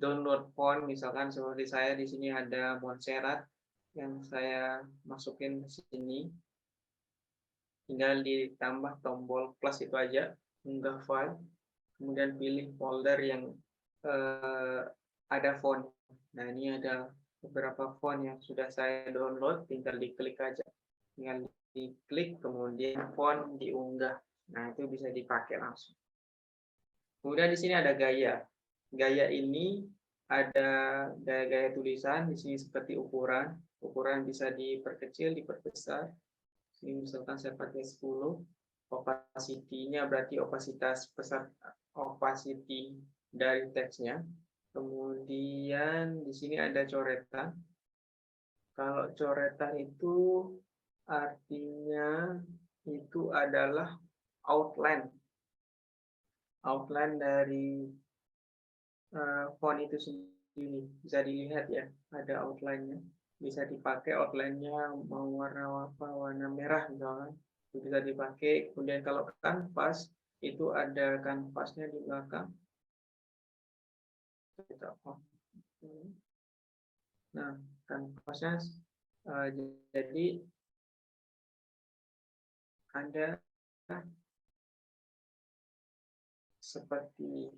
download font, misalkan seperti saya di sini ada Montserrat yang saya masukin ke sini. Tinggal ditambah tombol plus itu aja, unggah file, kemudian pilih folder yang ada font. Nah, ini ada beberapa font yang sudah saya download, tinggal diklik aja. Tinggal diklik, kemudian font diunggah. Nah, itu bisa dipakai langsung. Kemudian di sini ada gaya. Gaya ini ada gaya-gaya tulisan, di sini seperti ukuran. Ukuran bisa diperkecil, diperbesar. Ini misalkan saya pakai 10. Opacity-nya berarti opasitas besar, opacity dari teksnya. Kemudian di sini ada coretan. Kalau coretan itu artinya itu adalah outline. Outline dari font itu sendiri. Bisa dilihat ya, ada outline-nya. Bisa dipakai outline-nya mau warna apa, warna merah misalkan. Itu bisa dipakai. Kemudian kalau kanvas, itu ada kanvasnya di belakang. Nah, kanvasnya jadi ada seperti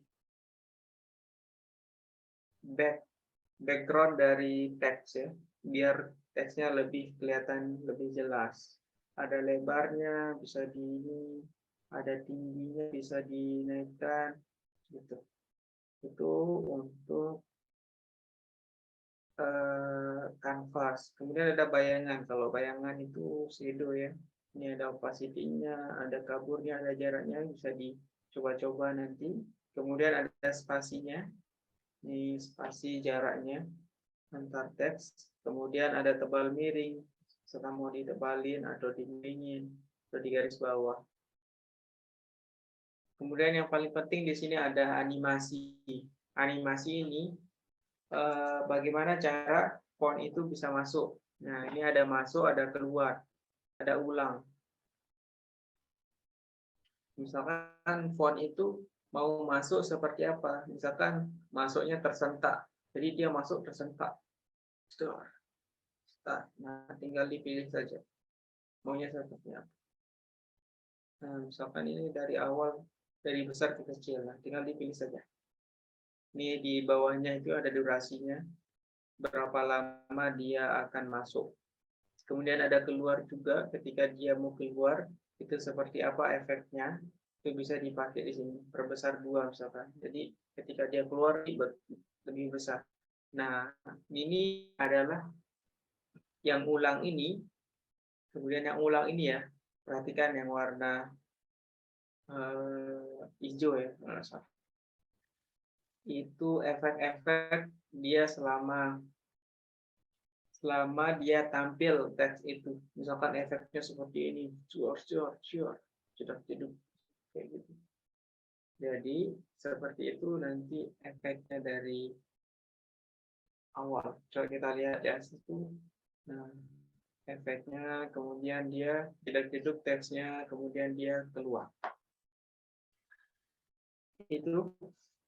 background dari teks ya, biar teksnya lebih kelihatan lebih jelas. Ada lebarnya, bisa ada tingginya, bisa dinaikkan, gitu. Itu untuk kanvas. Kemudian ada bayangan. Kalau bayangan itu shadow ya. Ini ada opacity-nya, ada kaburnya, ada jaraknya, bisa dicoba-coba nanti. Kemudian ada spasinya. Ini spasi jaraknya antar teks. Kemudian ada tebal miring. Setelah mau ditebalin atau dimiringin atau di garis bawah. Kemudian yang paling penting di sini ada animasi. Animasi ini bagaimana cara font itu bisa masuk. Nah, ini ada masuk, ada keluar, ada ulang. Misalkan font itu mau masuk seperti apa? Misalkan masuknya tersentak. Jadi dia masuk tersentak. Nah, tinggal dipilih saja. Maunya seperti apa? Nah, misalkan ini dari awal, dari besar ke kecil. Nah, tinggal dipilih saja. Ini di bawahnya itu ada durasinya. Berapa lama dia akan masuk. Kemudian ada keluar juga, ketika dia mau keluar, itu seperti apa efeknya, itu bisa dipakai di sini, perbesar 2 misalkan. Jadi ketika dia keluar lebih besar. Nah, ini adalah yang ulang ini, kemudian yang ulang ini ya, perhatikan yang warna hijau ya, itu efek-efek dia selama dia tampil teks itu. Misalkan efeknya seperti ini, jeduk, kayak gitu. Jadi seperti itu nanti efeknya dari awal. Coba kita lihat ya situ. Nah, efeknya, kemudian dia jeduk teksnya, kemudian dia keluar. Itu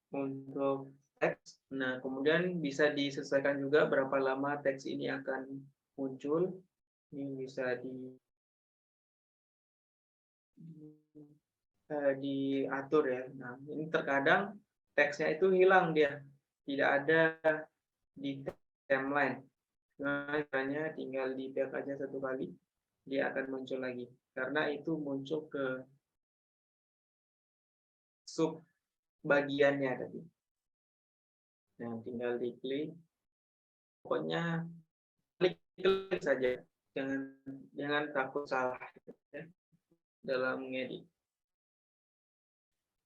untuk teks. Nah, kemudian bisa disesuaikan juga berapa lama teks ini akan muncul. Ini bisa diatur ya. Nah, ini terkadang teksnya itu hilang dia, tidak ada di timeline. Nah, hanya tinggal di back aja 1 kali, dia akan muncul lagi. Karena itu muncul ke sub bagiannya tadi. Nah, tinggal diklik. Pokoknya klik saja. Jangan takut salah ya, dalam mengedit.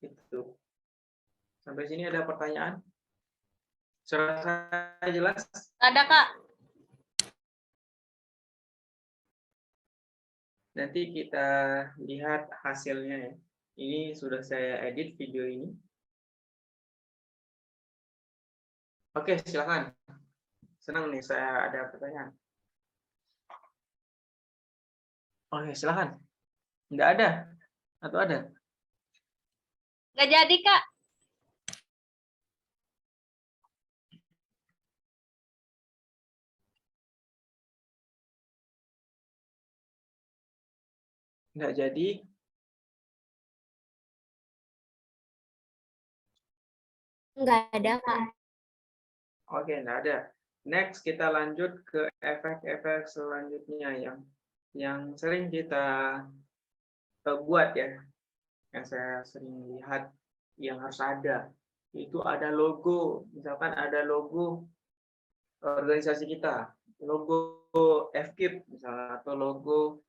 Itu. Sampai sini ada pertanyaan? Suara jelas? Ada, Kak. Nanti kita lihat hasilnya ya. Ini sudah saya edit video ini. Oke, silakan. Senang nih saya ada pertanyaan. Oke, silakan. Nggak ada atau ada? Nggak jadi, Kak. Nggak jadi. Nggak ada, Kak. Oke, nggak ada. Next, kita lanjut ke efek-efek selanjutnya yang sering kita buat ya, yang saya sering lihat yang harus ada. Itu ada logo, misalkan ada logo organisasi kita, logo FKIP misalnya, atau logo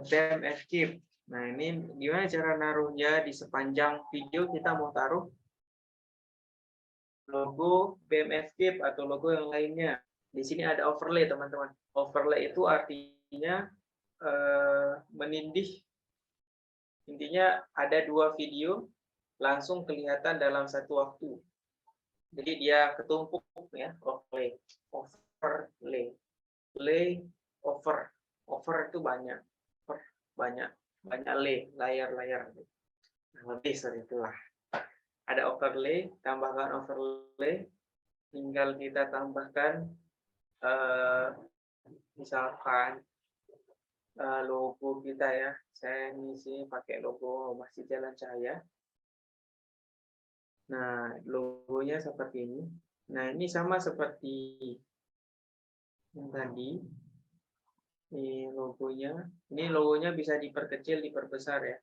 BEM FKIP. Nah, ini gimana cara naruhnya di sepanjang video kita mau taruh logo BEM FKIP atau logo yang lainnya. Di sini ada overlay, teman-teman. Overlay itu artinya menindih. Intinya ada 2 video langsung kelihatan dalam satu waktu. Jadi dia ketumpuk ya, overlay. Overlay. Lay, over itu banyak. Banyak layar. Lebih seperti itulah. Ada overlay, tambahkan overlay, tinggal kita tambahkan misalkan logo kita ya. Saya ngisi pakai logo Masjid Jalan Cahaya. Nah, logonya seperti ini. Nah, ini sama seperti yang tadi. Ini logonya bisa diperkecil, diperbesar ya.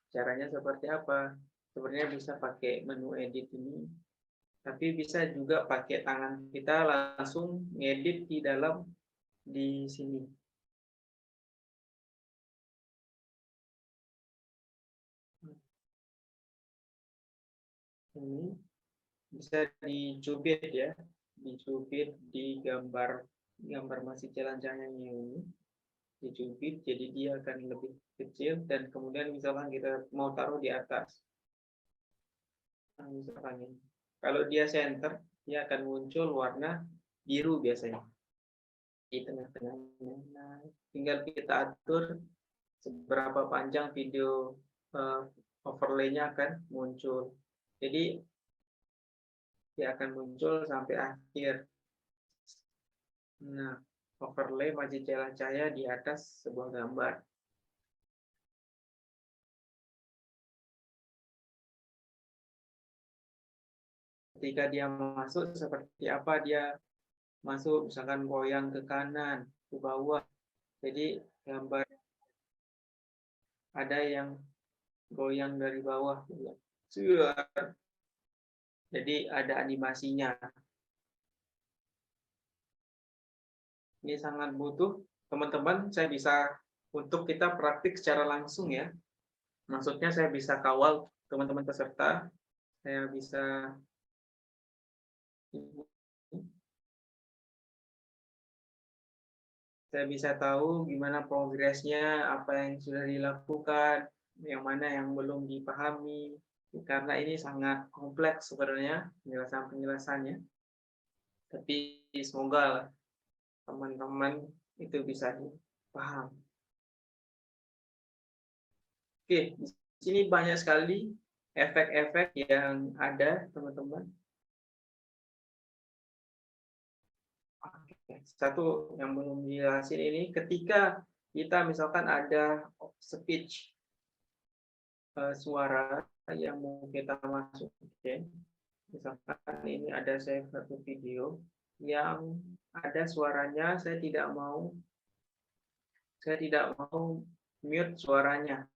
Caranya seperti apa? Sebenarnya bisa pakai menu edit ini, tapi bisa juga pakai tangan kita langsung ngedit di sini. Ini bisa dicubit ya, dicubit di gambar Masjid Jalan Cahayanya ini, dicubit jadi dia akan lebih kecil, dan kemudian misalkan kita mau taruh di atas. Nah, misalkan ini. Kalau dia center, dia akan muncul warna biru biasanya di tengah-tengahnya. Nah, tinggal kita atur seberapa panjang video overlay-nya akan muncul. Jadi dia akan muncul sampai akhir. Nah, overlay Masjid Jalan Cahaya di atas sebuah gambar. Ketika dia masuk, seperti apa dia masuk, misalkan goyang ke kanan, ke bawah. Jadi gambar ada yang goyang dari bawah. Jadi ada animasinya. Ini sangat butuh teman-teman. Saya bisa untuk kita praktik secara langsung ya. Maksudnya saya bisa kawal teman-teman peserta. Saya bisa tahu gimana progresnya, apa yang sudah dilakukan, yang mana yang belum dipahami. Karena ini sangat kompleks sebenarnya penjelasannya. Tapi semoga teman-teman itu bisa dipaham. Oke, di sini banyak sekali efek-efek yang ada, teman-teman. Satu yang belum dijelasin ini, ketika kita misalkan ada speech suara yang mau kita masukin, misalkan ini ada saya satu video yang ada suaranya, saya tidak mau mute suaranya.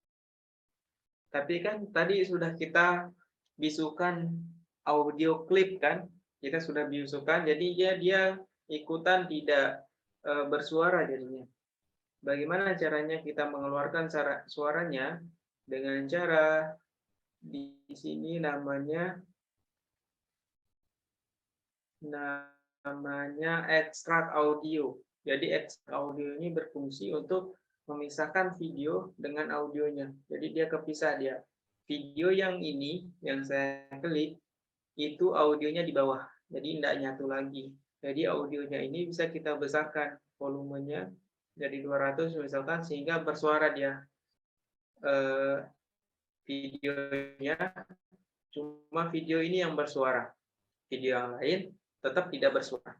Tapi kan tadi sudah kita bisukan audio klip kan, kita sudah bisukan, jadi dia ikutan tidak bersuara jadinya. Bagaimana caranya kita mengeluarkan suaranya? Dengan cara di sini namanya ekstrak audio. Jadi ekstrak audio ini berfungsi untuk memisahkan video dengan audionya. Jadi dia kepisah dia. Video yang ini yang saya klik itu audionya di bawah. Jadi tidak nyatu lagi. Jadi audionya ini bisa kita besarkan volumenya jadi 200 misalkan, sehingga bersuara dia. Videonya cuma video ini yang bersuara, video yang lain tetap tidak bersuara.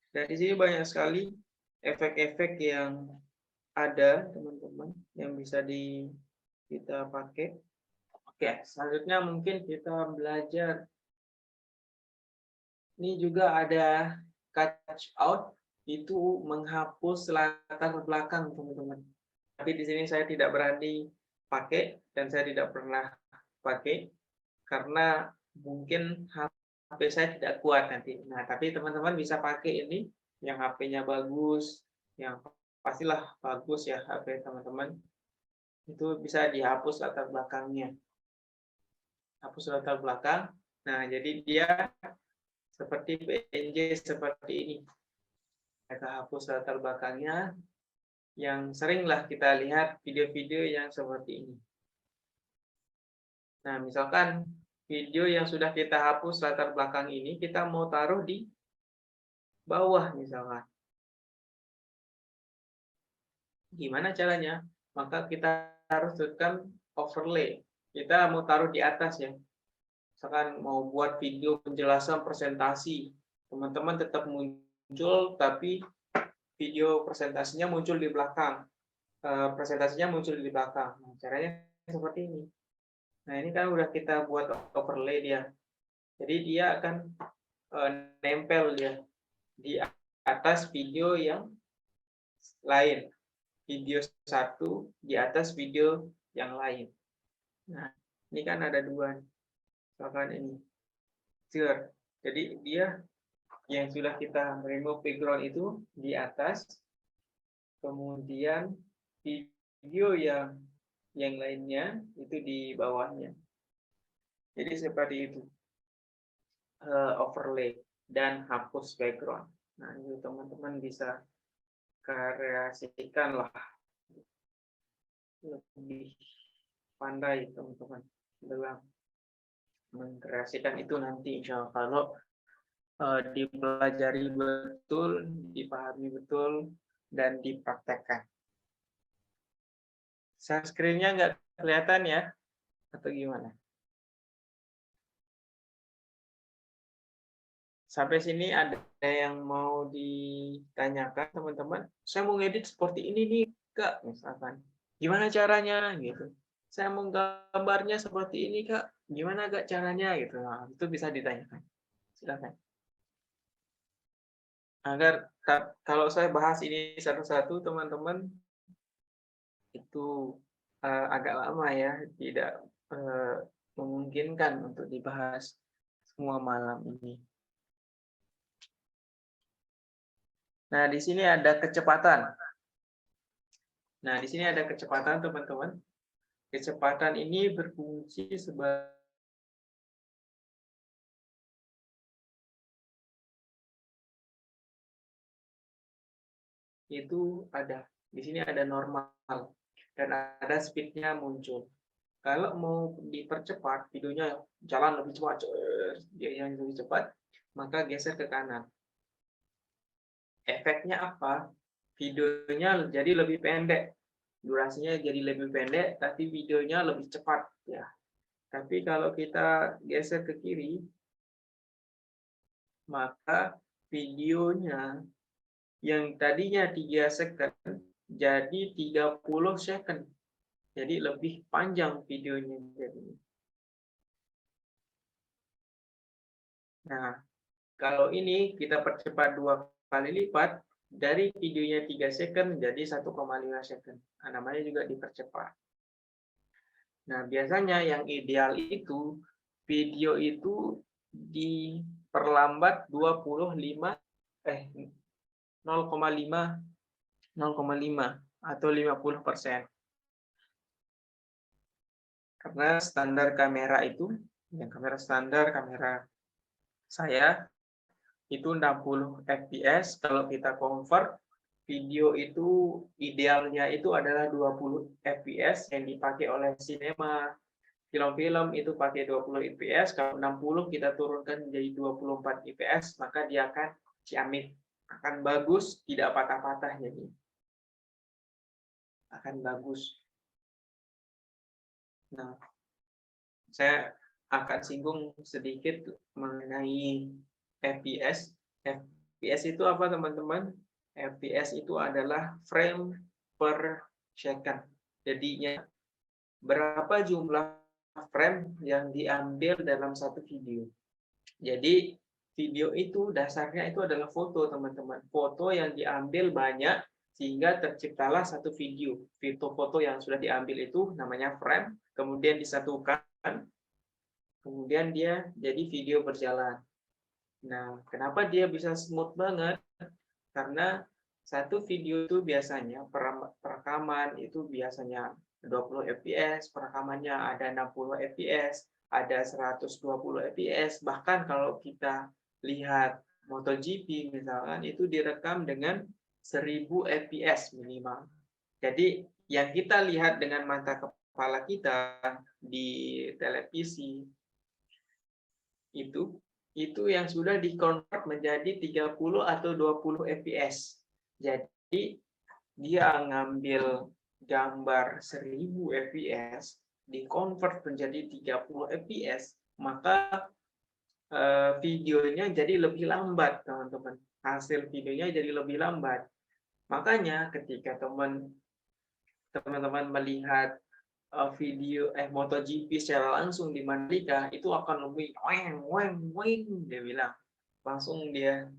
Dan di sini banyak sekali efek-efek yang ada, teman-teman, yang bisa kita pakai. Oke, selanjutnya mungkin kita belajar. Ini juga ada cut out, itu menghapus latar belakang, teman-teman. Tapi di sini saya tidak berani pakai dan saya tidak pernah pakai karena mungkin HP saya tidak kuat nanti. Nah, tapi teman-teman bisa pakai ini yang HP-nya bagus, yang pastilah bagus ya HP teman-teman. Itu bisa dihapus latar belakangnya. Hapus latar belakang. Nah, jadi dia seperti PNG seperti ini. Kita hapus latar belakangnya, yang seringlah kita lihat video-video yang seperti ini. Nah, misalkan video yang sudah kita hapus latar belakang ini, kita mau taruh di bawah misalkan. Gimana caranya? Maka kita harus tekan overlay. Kita mau taruh di atas ya. Misalkan mau buat video penjelasan presentasi, teman-teman tetap muncul, tapi video presentasinya muncul di belakang. Presentasinya muncul di belakang. Nah, caranya seperti ini. Nah, ini kan udah kita buat overlay dia. Jadi dia akan nempel dia di atas video yang lain. Video satu di atas video yang lain. Nah, ini kan ada dua. Misalkan ini. Sure. Jadi dia yang sudah kita remove background itu di atas, kemudian video yang lainnya itu di bawahnya. Jadi seperti itu overlay dan hapus background. Nah, itu teman-teman bisa kreasikan lah, lebih pandai teman-teman dalam mengkreasikan itu nanti insya Allah kalau dipelajari betul, dipahami betul, dan dipraktekkan. Share screen-nya nggak kelihatan ya? Atau gimana? Sampai sini ada yang mau ditanyakan, teman-teman? Saya mau ngedit seperti ini nih, Kak, misalkan. Gimana caranya? Gitu. Saya mau gambarnya seperti ini, Kak. Gimana Kak caranya? Gitu. Nah, itu bisa ditanyakan. Silakan. Agar kalau saya bahas ini satu-satu, teman-teman, itu agak lama ya, tidak memungkinkan untuk dibahas semua malam ini. Nah, di sini ada kecepatan. Nah, di sini ada kecepatan, teman-teman. Kecepatan ini berfungsi sebagai itu ada. Di sini ada normal dan ada speed-nya muncul. Kalau mau dipercepat, videonya jalan lebih cepat, dia yang lebih cepat, maka geser ke kanan. Efeknya apa? Videonya jadi lebih pendek. Durasinya jadi lebih pendek, tapi videonya lebih cepat ya. Tapi kalau kita geser ke kiri, maka videonya yang tadinya 3 second jadi 30 second. Jadi lebih panjang videonya jadinya. Nah, kalau ini kita percepat 2 kali lipat, dari videonya 3 second jadi 1,5 second. Nah, namanya juga dipercepat. Nah, biasanya yang ideal itu video itu diperlambat 0,5 atau 50%. Karena standar kamera itu, yang kamera standar, kamera saya itu 60 fps. Kalau kita convert video itu idealnya itu adalah 20 fps yang dipakai oleh sinema, film-film itu pakai 20 fps. Kalau 60 kita turunkan menjadi 24 fps, maka dia akan ciamik, akan bagus, tidak patah-patah jadi. Akan bagus. Nah, saya akan singgung sedikit mengenai FPS. FPS itu apa teman-teman? FPS itu adalah frame per second. Jadinya berapa jumlah frame yang diambil dalam satu video. Jadi video itu dasarnya itu adalah foto teman-teman. Foto yang diambil banyak sehingga terciptalah satu video. Foto yang sudah diambil itu namanya frame, kemudian disatukan, kemudian dia jadi video berjalan. Nah, kenapa dia bisa smooth banget? Karena satu video itu biasanya perekaman itu biasanya 20 fps, perekamannya ada 60 fps, ada 120 fps, bahkan kalau kita lihat MotoGP misalkan itu direkam dengan 1000 fps minimal. Jadi yang kita lihat dengan mata kepala kita di televisi itu yang sudah dikonvert menjadi 30 atau 20 fps. Jadi dia ngambil gambar 1000 fps dikonvert menjadi 30 fps, maka videonya jadi lebih lambat, teman-teman. Hasil videonya jadi lebih lambat. Makanya ketika teman-teman melihat video MotoGP secara langsung di Mandalika itu akan lebih weng dia bilang, langsung dia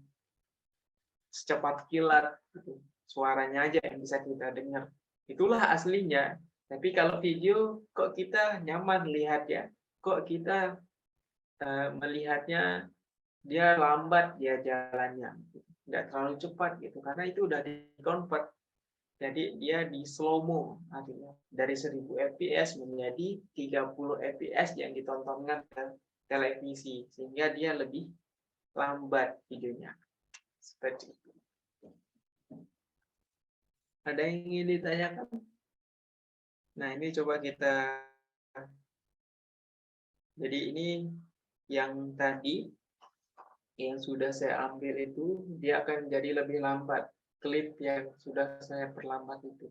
secepat kilat gitu. Suaranya aja yang bisa kita dengar, itulah aslinya. Tapi kalau video kok kita nyaman lihat ya, kok kita melihatnya dia lambat dia jalannya, nggak terlalu cepat gitu, karena itu udah di-convert. Jadi dia di slow mo, artinya dari 1000 fps menjadi 30 fps yang ditontonkan ke televisi, sehingga dia lebih lambat videonya. Seperti itu. Ada yang ingin ditanyakan? Nah, ini coba kita. Jadi ini yang tadi yang sudah saya ambil itu dia akan jadi lebih lambat. Klip yang sudah saya perlambat itu.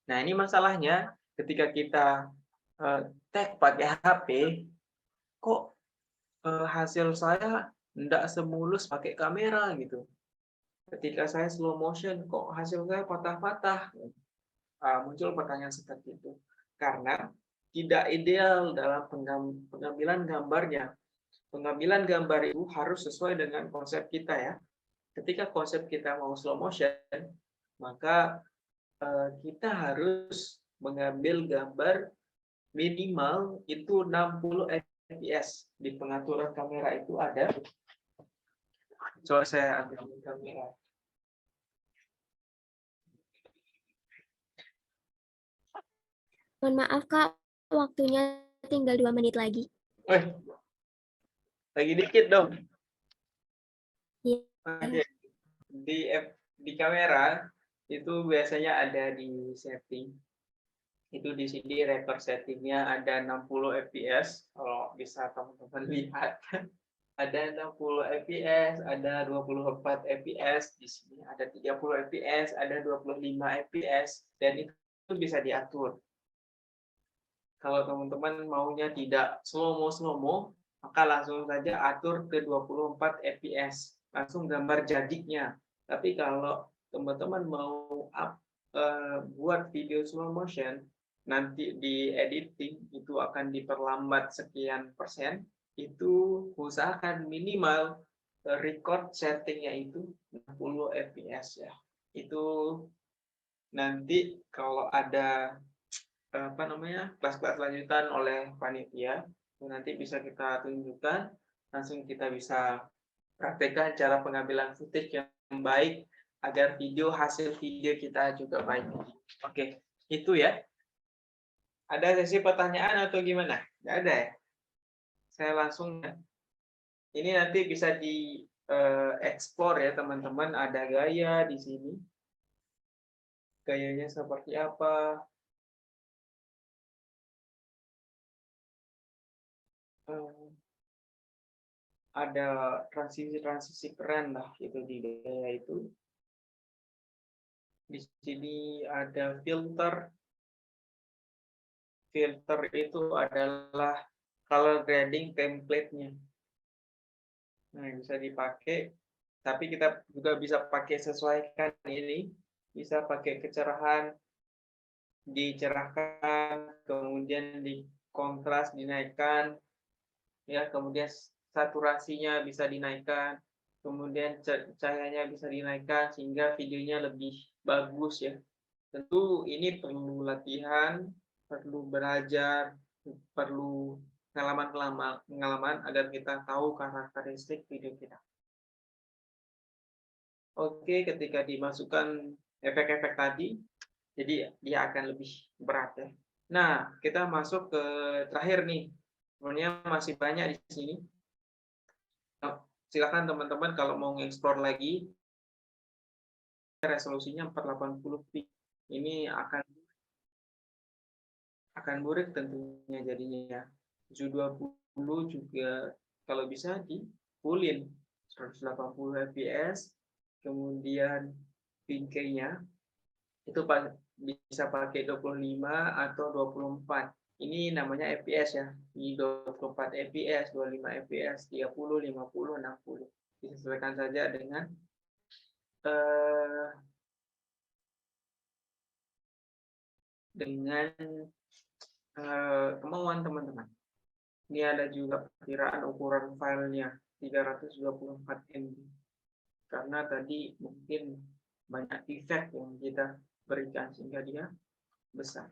Nah, ini masalahnya ketika kita tag pakai HP, kok hasil saya tidak semulus pakai kamera gitu. Ketika saya slow motion, kok hasil saya patah-patah. Muncul pertanyaan seperti itu. Karena tidak ideal dalam pengambilan gambarnya. Pengambilan gambar itu harus sesuai dengan konsep kita ya. Ketika konsep kita mau slow motion, maka kita harus mengambil gambar minimal itu 60 fps. Di pengaturan kamera itu ada. Coba saya ambil kamera. Mohon maaf Kak, waktunya tinggal 2 menit lagi. Lagi dikit dong. Iya. Oke. Di kamera itu biasanya ada di setting. Itu di sini record settingnya ada 60 fps. Kalau bisa teman-teman lihat. Ada 60 fps, ada 24 fps, di sini ada 30 fps, ada 25 fps, dan itu bisa diatur. Kalau teman-teman maunya tidak slow-mo, maka langsung saja atur ke 24 fps, langsung gambar jadinya. Tapi kalau teman-teman mau buat video slow motion, nanti di editing itu akan diperlambat sekian persen, itu usahakan minimal record settingnya itu 60 fps ya. Itu nanti kalau ada kelas-kelas lanjutan oleh panitia, nanti bisa kita tunjukkan, langsung kita bisa praktekkan cara pengambilan footage yang baik agar hasil video kita juga baik. Oke, itu ya. Ada sesi pertanyaan atau gimana? Nggak ada ya? Saya langsung. Ini nanti bisa di explore ya teman-teman. Ada gaya di sini. Gayanya seperti apa? ada transisi peran lah itu di gaya itu. Di sini ada filter. Filter itu adalah color grading template-nya. Nah, bisa dipakai, tapi kita juga bisa pakai sesuaikan ini. Bisa pakai kecerahan, dicerahkan, kemudian di kontras dinaikkan, ya, kemudian saturasinya bisa dinaikkan, kemudian cahayanya bisa dinaikkan sehingga videonya lebih bagus ya. Tentu ini perlu latihan, perlu belajar, perlu pengalaman agar kita tahu karakteristik video kita. Oke, ketika dimasukkan efek-efek tadi, jadi dia akan lebih berat ya. Nah, kita masuk ke terakhir nih. Sebenarnya masih banyak di sini. Nah, silakan teman-teman kalau mau nge-explore lagi, resolusinya 480p. Ini akan burik tentunya jadinya ya. 720 juga kalau bisa di fullin 180 fps, kemudian bingkainya itu bisa pakai 25 atau 24. Ini namanya fps ya. Ini 24 fps, 25 fps, 30, 50, 60. Disesuaikan saja dengan kemauan teman-teman. Ini ada juga perkiraan ukuran filenya 324 MB. Karena tadi mungkin banyak efek yang kita berikan sehingga dia besar.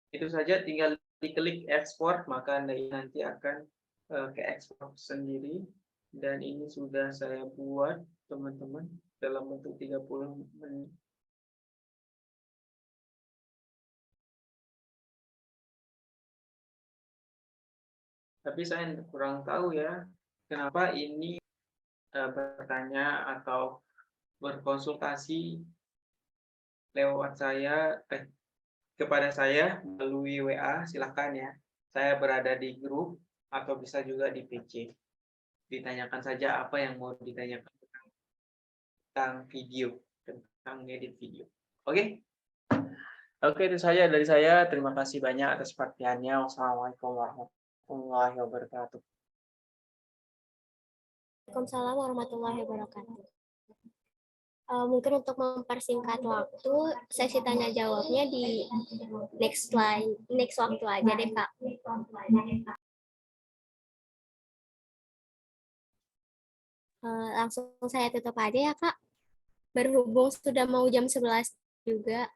Itu saja, tinggal diklik ekspor, maka nanti akan ke ekspor sendiri. Dan ini sudah saya buat teman-teman dalam bentuk 30 menit. Tapi saya kurang tahu ya, kenapa ini bertanya atau berkonsultasi lewat kepada saya melalui WA, silahkan ya. Saya berada di grup atau bisa juga di PC. Ditanyakan saja apa yang mau ditanyakan tentang video, tentang edit video. Oke? Oke, itu saja dari saya. Terima kasih banyak atas perhatiannya. Wassalamualaikum warahmatullahi wabarakatuh. Waalaikumsalam warahmatullahi wabarakatuh. Mungkin untuk mempersingkat waktu, sesi tanya jawabnya di next waktu aja deh, Kak. Langsung saya tutup aja ya, Kak. Berhubung sudah mau jam 11 juga.